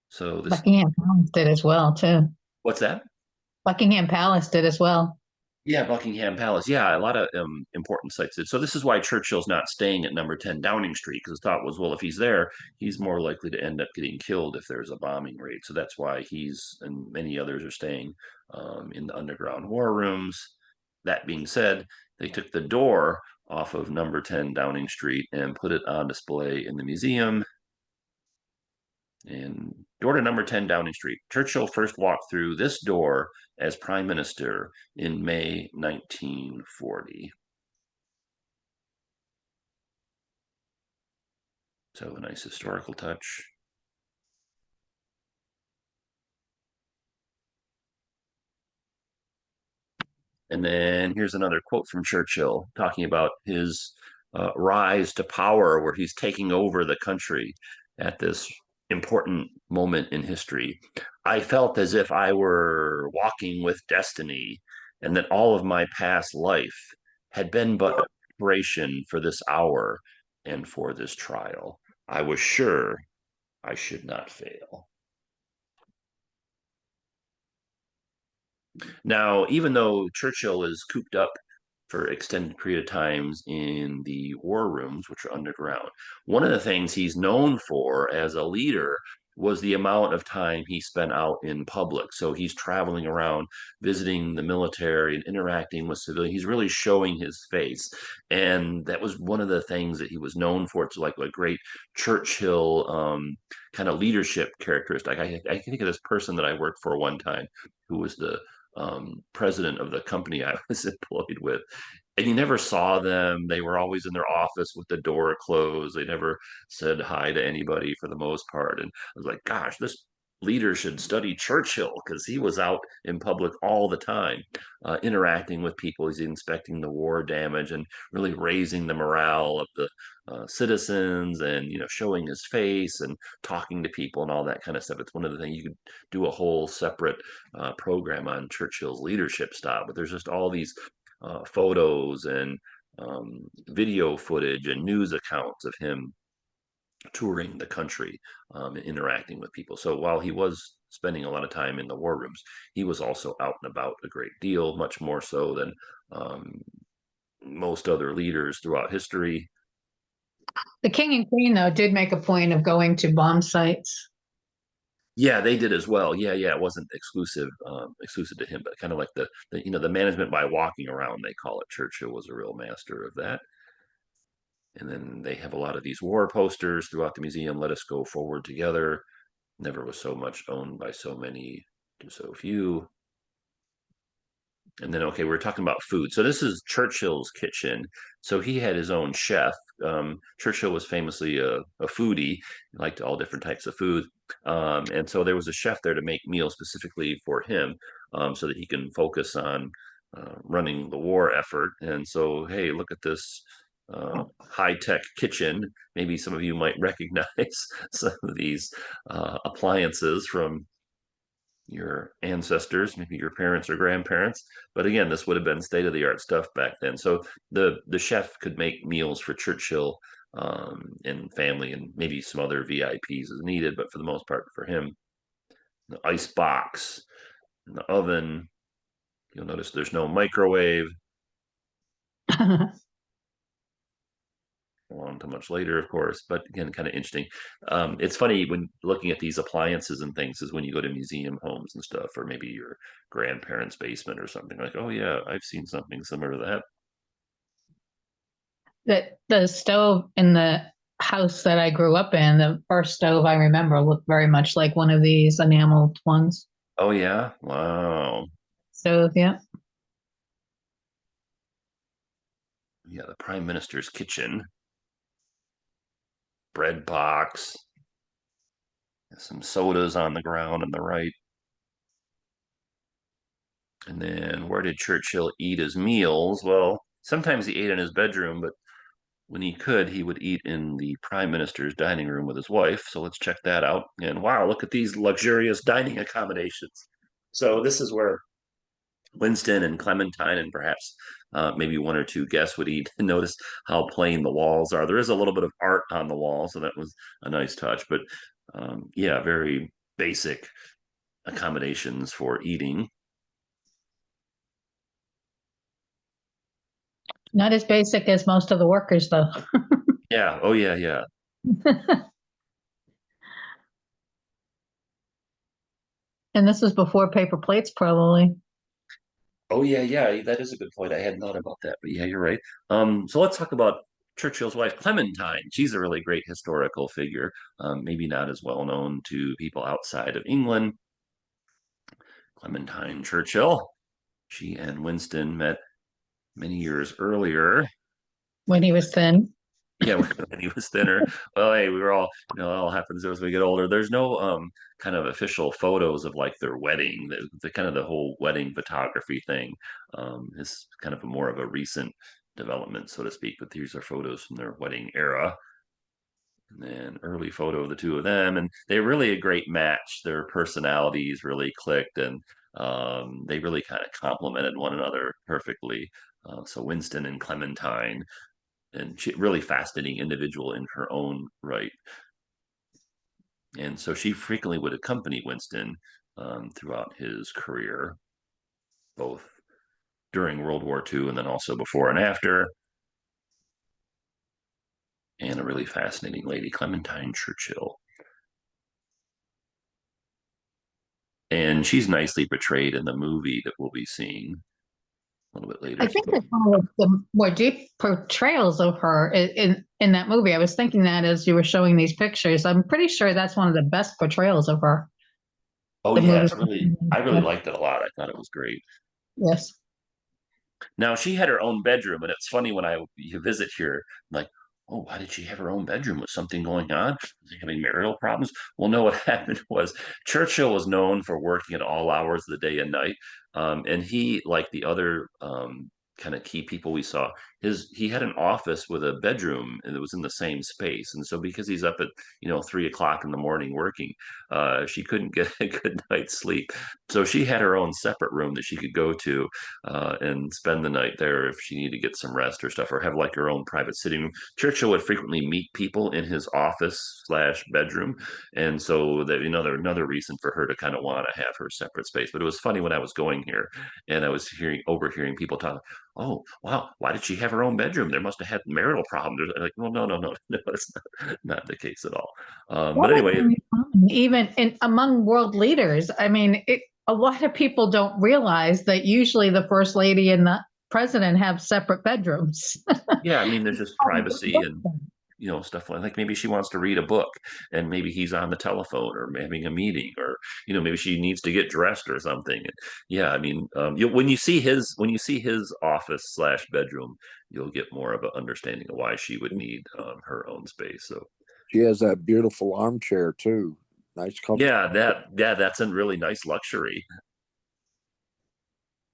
So this, Buckingham Palace did as well, too. what's that? Buckingham Palace did as well. Yeah, Buckingham Palace. Yeah, a lot of important sites. So this is why Churchill's not staying at number 10 Downing Street, because the thought was, well, if he's there, he's more likely to end up getting killed if there's a bombing raid. So that's why he's and many others are staying in the underground war rooms. That being said, they took the door off of number 10 Downing Street and put it on display in the museum. And door to number 10 Downing Street. Churchill first walked through this door as Prime Minister in May 1940. So a nice historical touch. And then here's another quote from Churchill talking about his rise to power, where he's taking over the country at this important moment in history. I felt as if I were walking with destiny, and that all of my past life had been but a preparation for this hour and for this trial. I was sure I should not fail. Now, even though Churchill is cooped up for extended period of times in the war rooms, which are underground, one of the things he's known for as a leader was the amount of time he spent out in public. So he's traveling around, visiting the military and interacting with civilians. He's really showing his face. And that was one of the things that he was known for. It's like a great Churchill kind of leadership characteristic. I can think of this person that I worked for one time who was the president of the company I was employed with. And you never saw them. They were always in their office with the door closed. They never said hi to anybody for the most part. And I was like, gosh, this leader should study Churchill, because he was out in public all the time, interacting with people. He's inspecting the war damage and really raising the morale of the citizens, and showing his face and talking to people and all that kind of stuff. It's one of the things you could do a whole separate program on Churchill's leadership style. But there's just all these photos and video footage and news accounts of him touring the country and interacting with people. So while he was spending a lot of time in the war rooms, he was also out and about a great deal, much more so than most other leaders throughout history. The king and queen, though, did make a point of going to bomb sites. Yeah, they did as well. Yeah, it wasn't exclusive to him, but kind of like the management by walking around, they call it. Churchill was a real master of that. And then they have a lot of these war posters throughout the museum. Let us go forward together. Never was so much owned by so many to so few. And then, okay, we're talking about food. So this is Churchill's kitchen. So he had his own chef. Churchill was famously a foodie. He liked all different types of food. And so there was a chef there to make meals specifically for him, so that he can focus on running the war effort. And so, hey, look at this high-tech kitchen. Maybe some of you might recognize some of these appliances from your ancestors, maybe your parents or grandparents. But again, this would have been state of the art stuff back then. So the chef could make meals for Churchill and family, and maybe some other VIPs as needed. But for the most part, for him, the ice box, and the oven. You'll notice there's no microwave. On to much later, of course, but again, kind of interesting. It's funny when looking at these appliances and things is when you go to museum homes and stuff, or maybe your grandparents' basement or something like, oh yeah, I've seen something similar to that. That the stove in the house that I grew up in, the first stove I remember looked very much like one of these enameled ones. Oh yeah, wow. Stove, yeah. Yeah, the Prime Minister's kitchen, bread box, some sodas on the ground on the right. And then where did Churchill eat his meals? Well, sometimes he ate in his bedroom, but when he could, he would eat in the Prime Minister's dining room with his wife. So let's check that out. And wow, look at these luxurious dining accommodations. So this is where Winston and Clementine and perhaps maybe one or two guests would eat. Notice how plain the walls are. There is a little bit of art on the wall, so that was a nice touch. But yeah, very basic accommodations for eating. Not as basic as most of the workers, though. Yeah. Oh, yeah, yeah. And this was before paper plates, probably. Oh, yeah, yeah. That is a good point. I hadn't thought about that, but yeah, you're right. So let's talk about Churchill's wife, Clementine. She's a really great historical figure, maybe not as well known to people outside of England. Clementine Churchill. She and Winston met many years earlier. When he was thin. Yeah, when he was thinner. Well, hey, we were all, it all happens as we get older. There's no kind of official photos of like their wedding. The kind of the whole wedding photography thing is kind of more of a recent development, so to speak. But these are photos from their wedding era. And then early photo of the two of them, and they're really a great match. Their personalities really clicked, and they really kind of complemented one another perfectly. So Winston and Clementine, and she really fascinating individual in her own right. And so she frequently would accompany Winston throughout his career, both during World War II and then also before and after. And a really fascinating lady, Clementine Churchill. And she's nicely portrayed in the movie that we'll be seeing a little bit later. I think that's one of the more deep portrayals of her in that movie. I was thinking that as you were showing these pictures. I'm pretty sure that's one of the best portrayals of her. Oh yeah, it's really, I really liked it a lot. I thought it was great. Yes. Now she had her own bedroom, and it's funny when you visit here, like, oh, why did she have her own bedroom? Was something going on? Was he having marital problems? Well, no, what happened was Churchill was known for working at all hours of the day and night. And he, like the other kind of key people we saw, he had an office with a bedroom and it was in the same space. And so because he's up at 3 o'clock in the morning working, she couldn't get a good night's sleep. So she had her own separate room that she could go to and spend the night there if she needed to get some rest or stuff, or have like her own private sitting room. Churchill would frequently meet people in his office/bedroom, and so that another reason for her to kind of want to have her separate space. But it was funny when I was going here, and I was overhearing people talk. Oh wow, why did she have her own bedroom? There must have had marital problems. Like, well, no, no, no, no, that's not the case at all. But anyway, even among world leaders, I mean, a lot of people don't realize that usually the first lady and the president have separate bedrooms. yeah, I mean, there's just privacy and stuff like maybe she wants to read a book and maybe he's on the telephone or having a meeting, or maybe she needs to get dressed or something. And yeah, I mean, when you see his office slash bedroom, you'll get more of an understanding of why she would need her own space. So She has that beautiful armchair too. Nice, comfortable. that's a really nice luxury.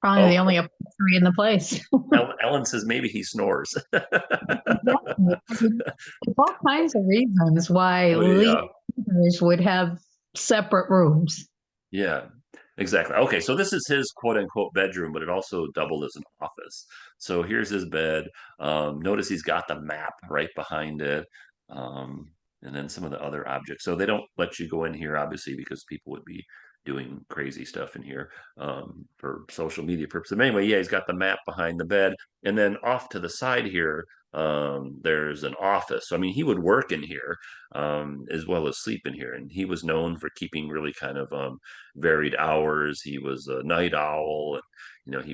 Probably the Oh, only upholstery in the place. Ellen says maybe he snores. Exactly. I mean, there's all kinds of reasons why Oh yeah. leaders would have separate rooms. Yeah, exactly. Okay, so this is his quote unquote bedroom, but it also doubled as an office. So here's his bed. Notice he's got the map right behind it. Um, and then some of the other objects. So they don't let you go in here, obviously, because people would be doing crazy stuff in here for social media purposes. But anyway, yeah, he's got the map behind the bed. And then off to the side here, there's an office. So, I mean, he would work in here as well as sleep in here. And he was known for keeping really kind of varied hours. He was a night owl, and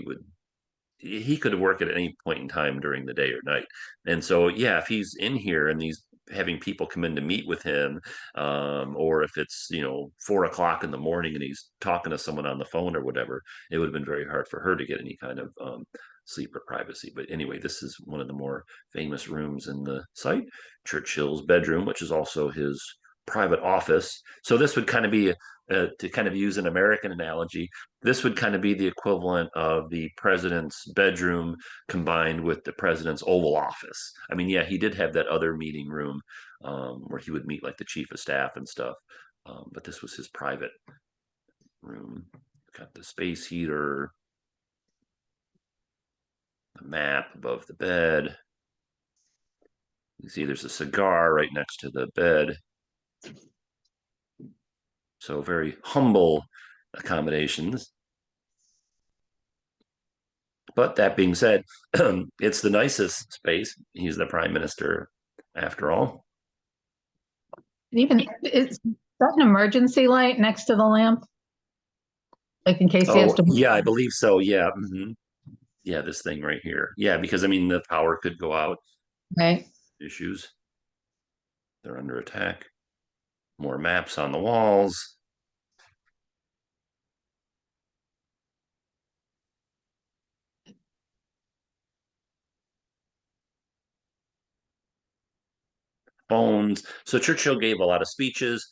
he could work at any point in time during the day or night. And so, yeah, if he's in here and he's having people come in to meet with him, or if it's 4 o'clock in the morning and he's talking to someone on the phone or whatever, it would have been very hard for her to get any kind of sleep or privacy. But anyway, this is one of the more famous rooms in the site, Churchill's bedroom, which is also his private office. So this would kind of be to kind of use an American analogy, this would kind of be the equivalent of the president's bedroom combined with the president's Oval Office. I mean, yeah, he did have that other meeting room where he would meet like the chief of staff and stuff, but this was his private room. Got the space heater, the map above the bed. You see, there's a cigar right next to the bed. So very humble accommodations. But that being said, it's the nicest space. He's the prime minister after all. Even is that an emergency light next to the lamp? Like in case he has Oh, to. yeah, I believe so. Yeah. Yeah, this thing right here. Yeah, because I mean, the power could go out. Right. Issues. They're under attack. More maps on the walls. Phones. So Churchill gave a lot of speeches.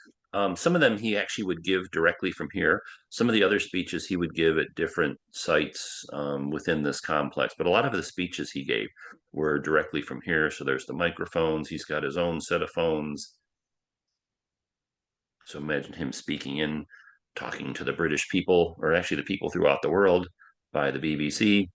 Some of them he actually would give directly from here. Some of the other speeches he would give at different sites within this complex. But a lot of the speeches he gave were directly from here. So there's the microphones. He's got his own set of phones. So imagine him speaking in, talking to the British people, or actually the people throughout the world by the BBC.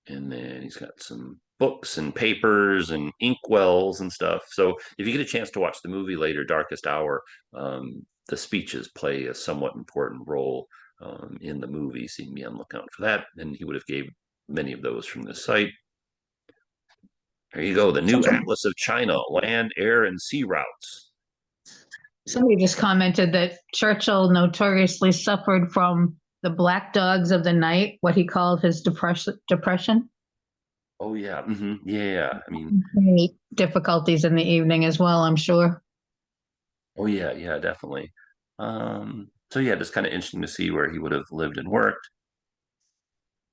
And then he's got some books and papers and inkwells and stuff. So if you get a chance to watch the movie later, Darkest Hour, the speeches play a somewhat important role in the movie. So you can be on the lookout for that. And he would have gave many of those from this site. There you go, the new Atlas of China, land, air, and sea routes. Somebody just commented that Churchill notoriously suffered from the black dogs of the night, what he called his depression. Oh yeah, yeah. I mean, Difficulties in the evening as well, I'm sure. oh yeah, definitely. So yeah, just kind of interesting to see where he would have lived and worked.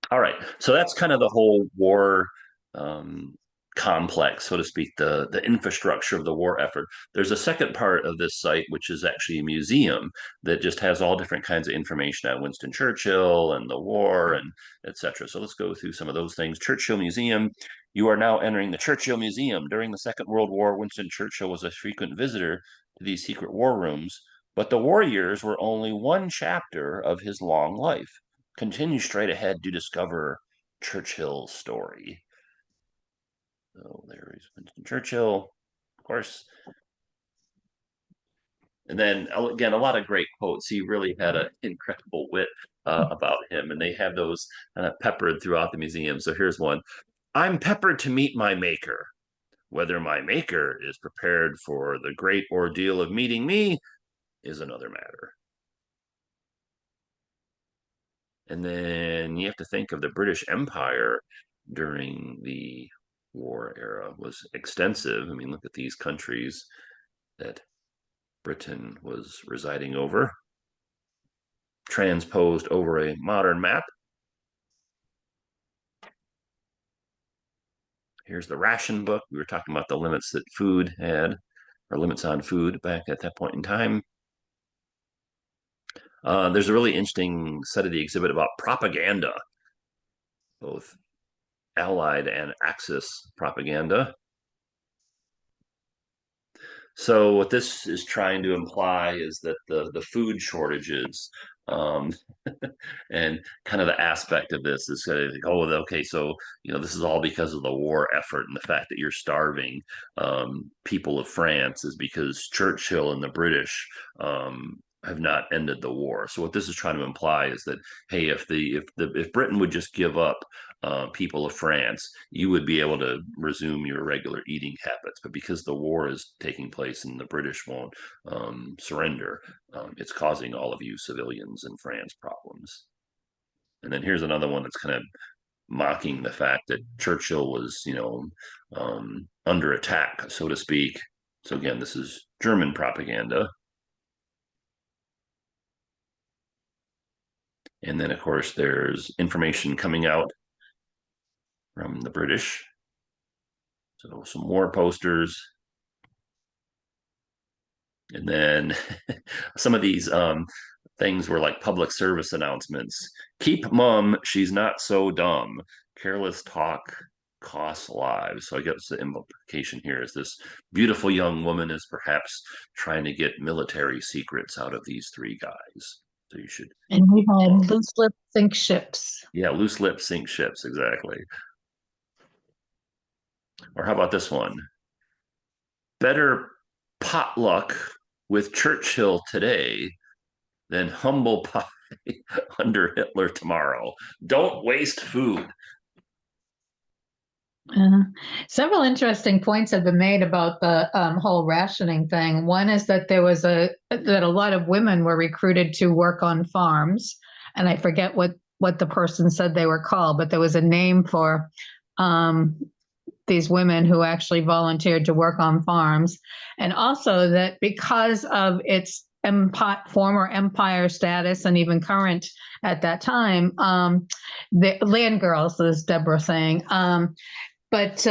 All right, so that's kind of the whole war um, complex, so to speak, the infrastructure of the war effort. There's a second part of this site, which is actually a museum that just has all different kinds of information on Winston Churchill and the war and etc. So let's go through some of those things. Churchill Museum. You are now entering the Churchill Museum. During the Second World War, Winston Churchill was a frequent visitor to these secret war rooms, but the war years were only one chapter of his long life. Continue straight ahead to discover Churchill's story. So there is Winston Churchill, of course. And then again, a lot of great quotes. He really had an incredible wit about him, and they have those peppered throughout the museum. So here's one: I'm peppered to meet my maker. Whether my maker is prepared for the great ordeal of meeting me is another matter. And then you have to think of the British Empire during the War era was extensive. I mean, look at these countries that Britain was residing over, transposed over a modern map. Here's the ration book. We were talking about the limits that food had, or limits on food back at that point in time. There's a really interesting set of the exhibit about propaganda, both Allied and Axis propaganda. So what this is trying to imply is that the food shortages um, and kind of the aspect of this is like, oh, okay, so this is all because of the war effort, and the fact that you're starving people of France is because Churchill and the British have not ended the war. So what this is trying to imply is that, hey, if Britain would just give up people of France, you would be able to resume your regular eating habits. But because the war is taking place and the British won't surrender, it's causing all of you civilians in France problems. And then here's another one that's kind of mocking the fact that Churchill was, under attack, so to speak. So again, this is German propaganda. And then, of course, there's information coming out from the British. So some war posters. And then some of these things were like public service announcements. Keep mum, she's not so dumb. Careless talk costs lives. So I guess the implication here is this beautiful young woman is perhaps trying to get military secrets out of these three guys. So you should. And we had loose lips sink ships. Yeah, loose lips sink ships, exactly. Or how about this one? Better potluck with Churchill today than humble pie under Hitler tomorrow. Don't waste food. Several interesting points have been made about the whole rationing thing. One is that that a lot of women were recruited to work on farms, and I forget what the person said they were called, but there was a name for these women who actually volunteered to work on farms, and also that because of its former empire status and even current at that time, the land girls, as Deborah saying. But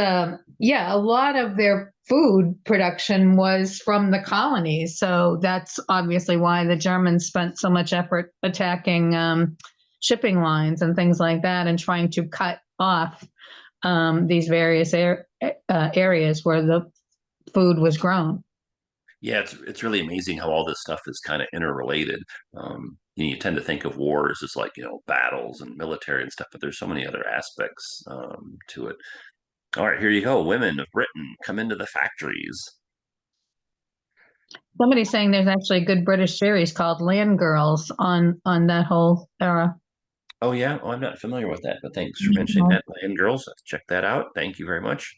yeah, a lot of their food production was from the colonies. So that's obviously why the Germans spent so much effort attacking shipping lines and things like that, and trying to cut off these various areas where the food was grown. Yeah, it's really amazing how all this stuff is kind of interrelated. You tend to think of wars as like battles and military and stuff, but there's so many other aspects to it. All right, here you go. Women of Britain come into the factories. Somebody's saying there's actually a good British series called Land Girls on that whole era. Oh yeah, I'm not familiar with that, but thanks for mentioning that. Land Girls, let's check that out. Thank you very much.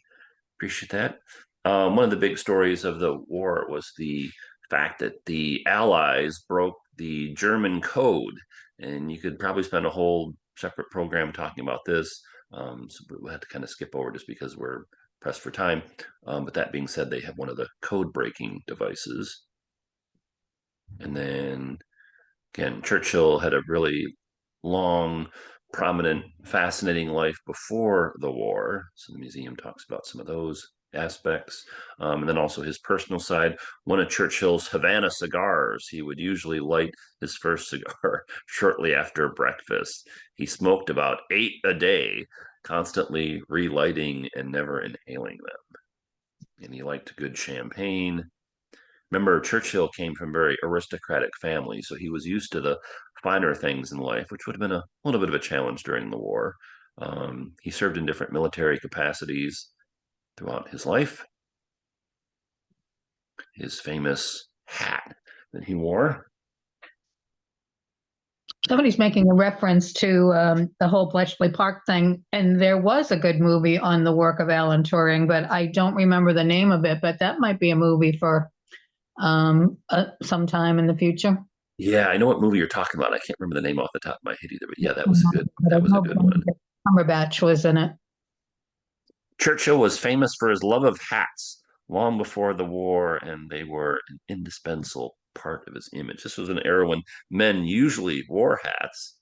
Appreciate that. One of the big stories of the war was the fact that the Allies broke the German code, and you could probably spend a whole separate program talking about this. So we'll have to kind of skip over just because we're pressed for time. But that being said, they have one of the code breaking devices. And then again, Churchill had a really long, prominent, fascinating life before the war. So the museum talks about some of those aspects. And then also his personal side. One of Churchill's Havana cigars, he would usually light his first cigar shortly after breakfast. He smoked about 8 a day, constantly relighting and never inhaling them. And he liked good champagne. Remember, Churchill came from a very aristocratic family, so he was used to the finer things in life, which would have been a little bit of a challenge during the war. He served in different military capacities throughout his life. His famous hat that he wore. Somebody's making a reference to the whole Bletchley Park thing, and there was a good movie on the work of Alan Turing, but I don't remember the name of it. But that might be a movie for sometime in the future. Yeah, I know what movie you're talking about. I can't remember the name off the top of my head either, but yeah, that was a good one. Cumberbatch was in it. Churchill was famous for his love of hats long before the war, and they were an indispensable part of his image. This was an era when men usually wore hats.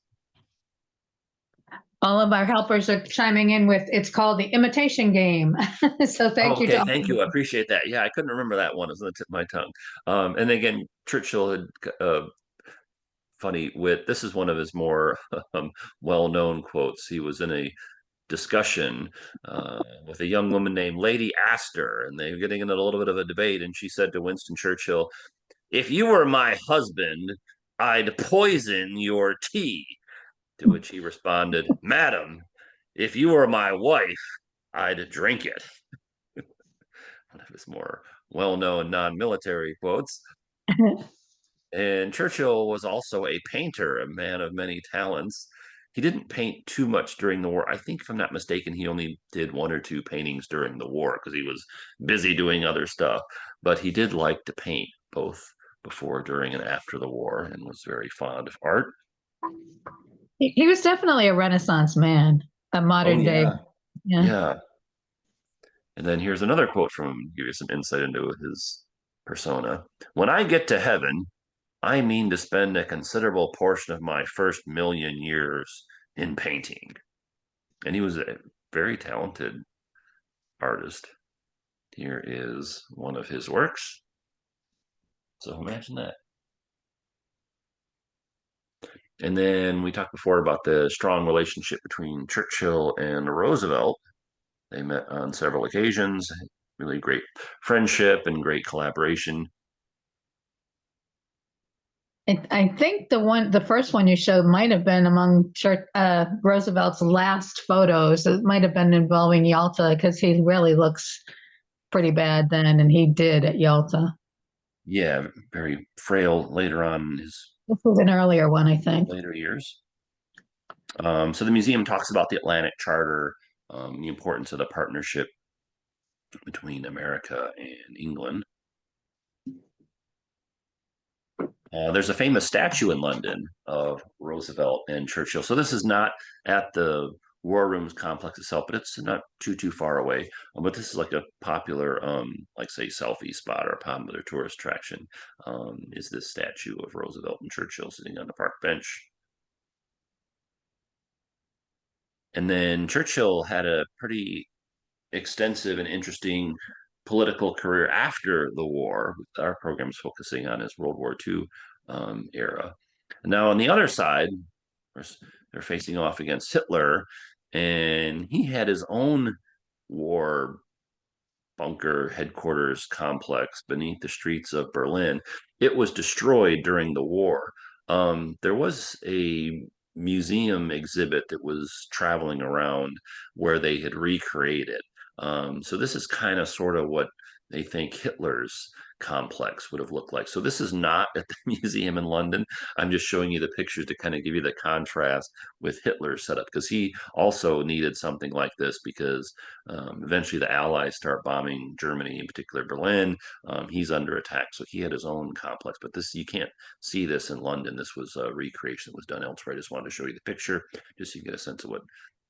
All of our helpers are chiming in with it's called the imitation game. So Oh, thank you to okay, all thank of you. I appreciate that. Yeah, I couldn't remember that one. It was on the tip of my tongue. And again, Churchill had funny wit. This is one of his more well-known quotes. He was in a discussion with a young woman named Lady Astor, and they were getting in a little bit of a debate. And she said to Winston Churchill, "If you were my husband, I'd poison your tea." To which he responded, "Madam, if you were my wife, I'd drink it." One of his more well-known non-military quotes. you. And Churchill was also a painter, a man of many talents. He didn't paint too much during the war. I think, if I'm not mistaken, he only did one or two paintings during the war because he was busy doing other stuff. But he did like to paint both before, during, and after the war, and was very fond of art. He was definitely a Renaissance man, a Oh, modern day. yeah. Yeah. Yeah. And then here's another quote from him, to give you some insight into his persona. "When I get to heaven, I mean to spend a considerable portion of my first million years in painting." And he was a very talented artist. Here is one of his works. So imagine that. And then we talked before about the strong relationship between Churchill and Roosevelt. They met on several occasions, really great friendship and great collaboration. I think the first one you showed might have been among Roosevelt's last photos. It might have been involving Yalta because he really looks pretty bad then, and he did at Yalta. Yeah, very frail later on in his This was an earlier one, I think. later years. So the museum talks about the Atlantic Charter, the importance of the partnership between America and England. There's a famous statue in London of Roosevelt and Churchill. So this is not at the War Rooms complex itself, but it's not too far away. But this is like a popular, like say, selfie spot or a popular tourist attraction. Is this statue of Roosevelt and Churchill sitting on the park bench? And then Churchill had a pretty extensive and interesting political career after the war. Our program's focusing on his World War II era. Now, on the other side, they're facing off against Hitler, and he had his own war bunker headquarters complex beneath the streets of Berlin. It was destroyed during the war. There was a museum exhibit that was traveling around where they had recreated. So this is kind of sort of what they think Hitler's complex would have looked like. So this is not at the museum in London. I'm just showing you the pictures to kind of give you the contrast with Hitler's setup, because he also needed something like this because eventually, the Allies start bombing Germany, in particular Berlin. He's under attack, so he had his own complex. But this, you can't see this in London. This was a recreation that was done elsewhere. I just wanted to show you the picture, just so you get a sense of what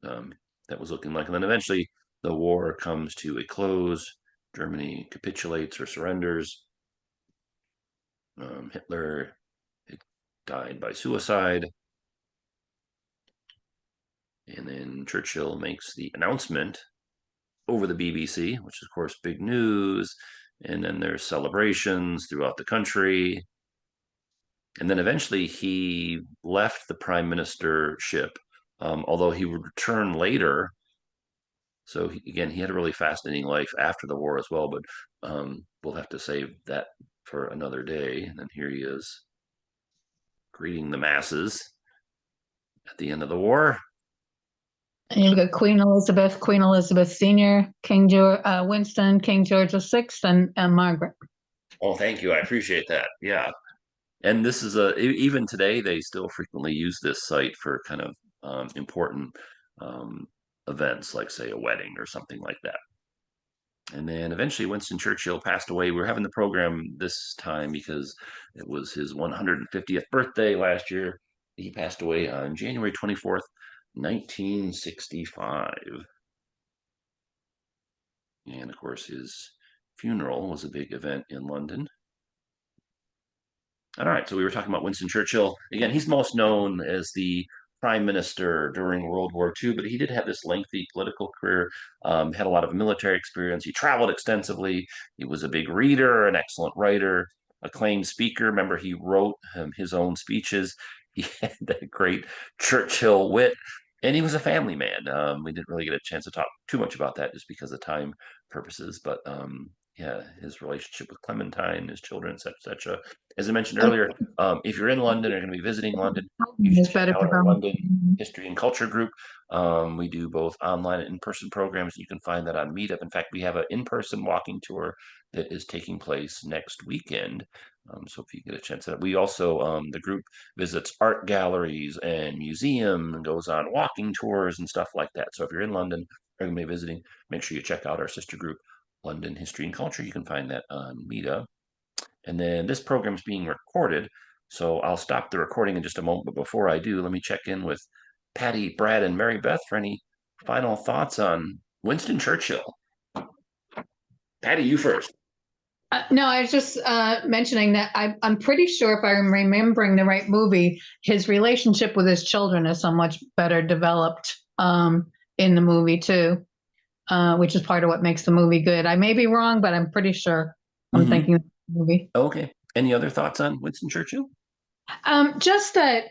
that was looking like. And then eventually, the war comes to a close. Germany capitulates or surrenders. Hitler died by suicide. And then Churchill makes the announcement over the BBC, which is, of course, big news. And then there's celebrations throughout the country. And then eventually he left the prime ministership, although he would return later. So again, he had a really fascinating life after the war as well, but we'll have to save that for another day. And then here he is greeting the masses at the end of the war. And you've got Queen Elizabeth Sr., King George, Winston, King George VI, and Margaret. Oh, thank you. I appreciate that. Yeah. And this is even today, they still frequently use this site for kind of important um, events, like, say, a wedding or something like that. And then eventually Winston Churchill passed away. We are having the program this time because it was his 150th birthday last year. He passed away on January 24th, 1965. And of course, his funeral was a big event in London. All right, so we were talking about Winston Churchill. Again, he's most known as the prime minister during World War II, but he did have this lengthy political career, had a lot of military experience. He traveled extensively. He was a big reader, an excellent writer, acclaimed speaker. Remember, he wrote his own speeches. He had that great Churchill wit, and he was a family man. We didn't really get a chance to talk too much about that just because of time purposes, but yeah, his relationship with Clementine, his children, etc., etc. As I mentioned earlier, if you're in London or going to be visiting London, you should It's check better out for our London them. History and Culture group. We do both online and in-person programs. You can find that on Meetup. In fact, we have an in-person walking tour that is taking place next weekend. So if you get a chance to, we also, the group visits art galleries and museums and goes on walking tours and stuff like that. So if you're in London or going to be visiting, make sure you check out our sister group, London History and Culture. You can find that on Meetup. And then this program is being recorded, so I'll stop the recording in just a moment. But before I do, let me check in with Patty, Brad, and Mary Beth for any final thoughts on Winston Churchill. Patty, you first. No, I was just mentioning that I'm pretty sure if I'm remembering the right movie, his relationship with his children is so much better developed in the movie too, which is part of what makes the movie good. I may be wrong, but I'm pretty sure I'm thinking of the movie. Okay. Any other thoughts on Winston Churchill? Just that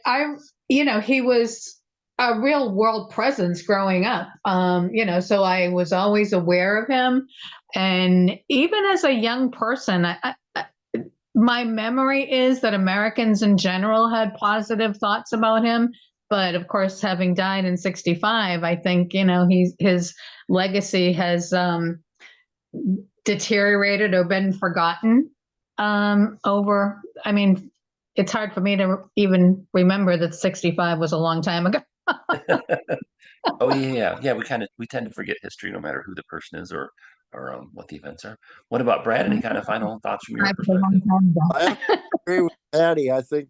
he was a real world presence growing up. So I was always aware of him. And even as a young person, my memory is that Americans in general had positive thoughts about him. But of course, having died in 65, I think, his legacy has deteriorated or been forgotten it's hard for me to even remember that 65 was a long time ago. Oh yeah. We tend to forget history, no matter who the person is or what the events are. What about Brad? Any kind of final thoughts from your perspective? I agree with Patty. I think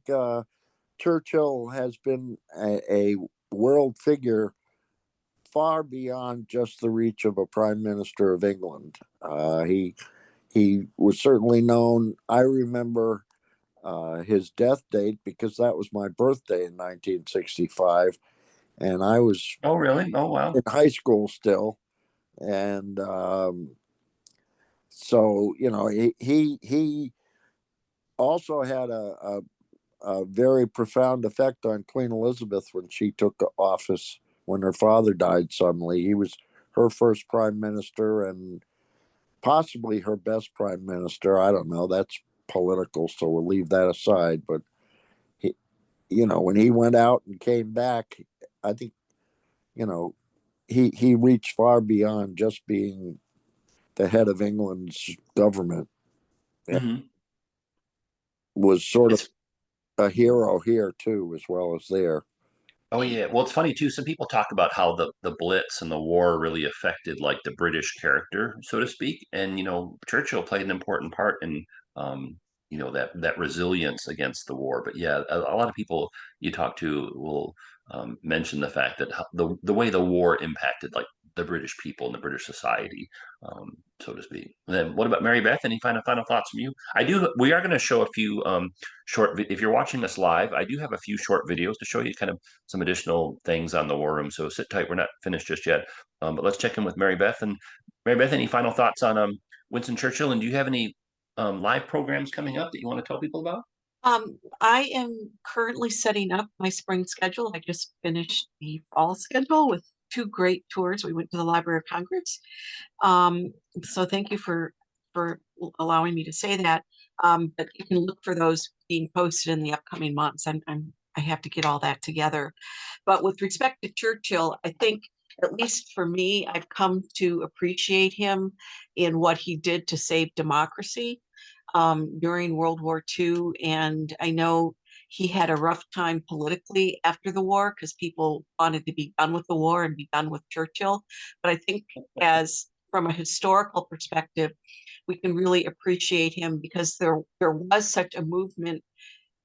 Churchill has been a world figure far beyond just the reach of a prime minister of England. He was certainly known. I remember his death date because that was my birthday in 1965, and I was Oh really? Oh wow. in high school still, and so he also had a very profound effect on Queen Elizabeth when she took office when her father died suddenly. He was her first prime minister and possibly her best prime minister. I don't know. That's political, so we'll leave that aside. But he, when he went out and came back, I think, he reached far beyond just being the head of England's government. Mm-hmm. Was sort of It's a hero here too, as well as there. Oh yeah. Well, it's funny too. Some people talk about how the Blitz and the war really affected like the British character, so to speak. And Churchill played an important part in that resilience against the war. But yeah, a lot of people you talk to will mention the fact that the way the war impacted like the British people and the British society, so to speak. And then what about Mary Beth? Any final thoughts from you? We are going to show a few if you're watching us live, I do have a few short videos to show you kind of some additional things on the War Room. So sit tight. We're not finished just yet. But let's check in with Mary Beth. And Mary Beth, any final thoughts on Winston Churchill? And do you have any live programs coming up that you want to tell people about? I am currently setting up my spring schedule. I just finished the fall schedule with two great tours. We went to the Library of Congress. So thank you for allowing me to say that. But you can look for those being posted in the upcoming months. I have to get all that together. But with respect to Churchill, I think, at least for me, I've come to appreciate him in what he did to save democracy during World War II. And I know he had a rough time politically after the war because people wanted to be done with the war and be done with Churchill. But I think as from a historical perspective, we can really appreciate him because there was such a movement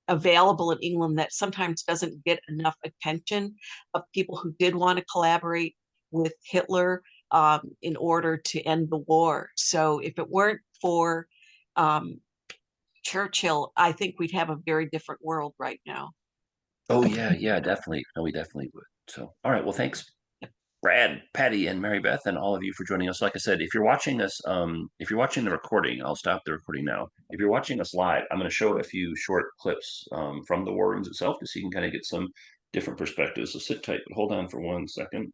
available in England that sometimes doesn't get enough attention of people who did want to collaborate with Hitler in order to end the war. So if it weren't for Churchill, I think we'd have a very different world right now. Oh yeah, yeah, definitely. No, we definitely would. So, all right. Well, thanks, Brad, Patty, and Mary Beth, and all of you for joining us. Like I said, if you're watching us, if you're watching the recording, I'll stop the recording now. If you're watching us live, I'm going to show a few short clips from the war rooms itself, just so you can kind of get some different perspectives. So sit tight, but hold on for 1 second.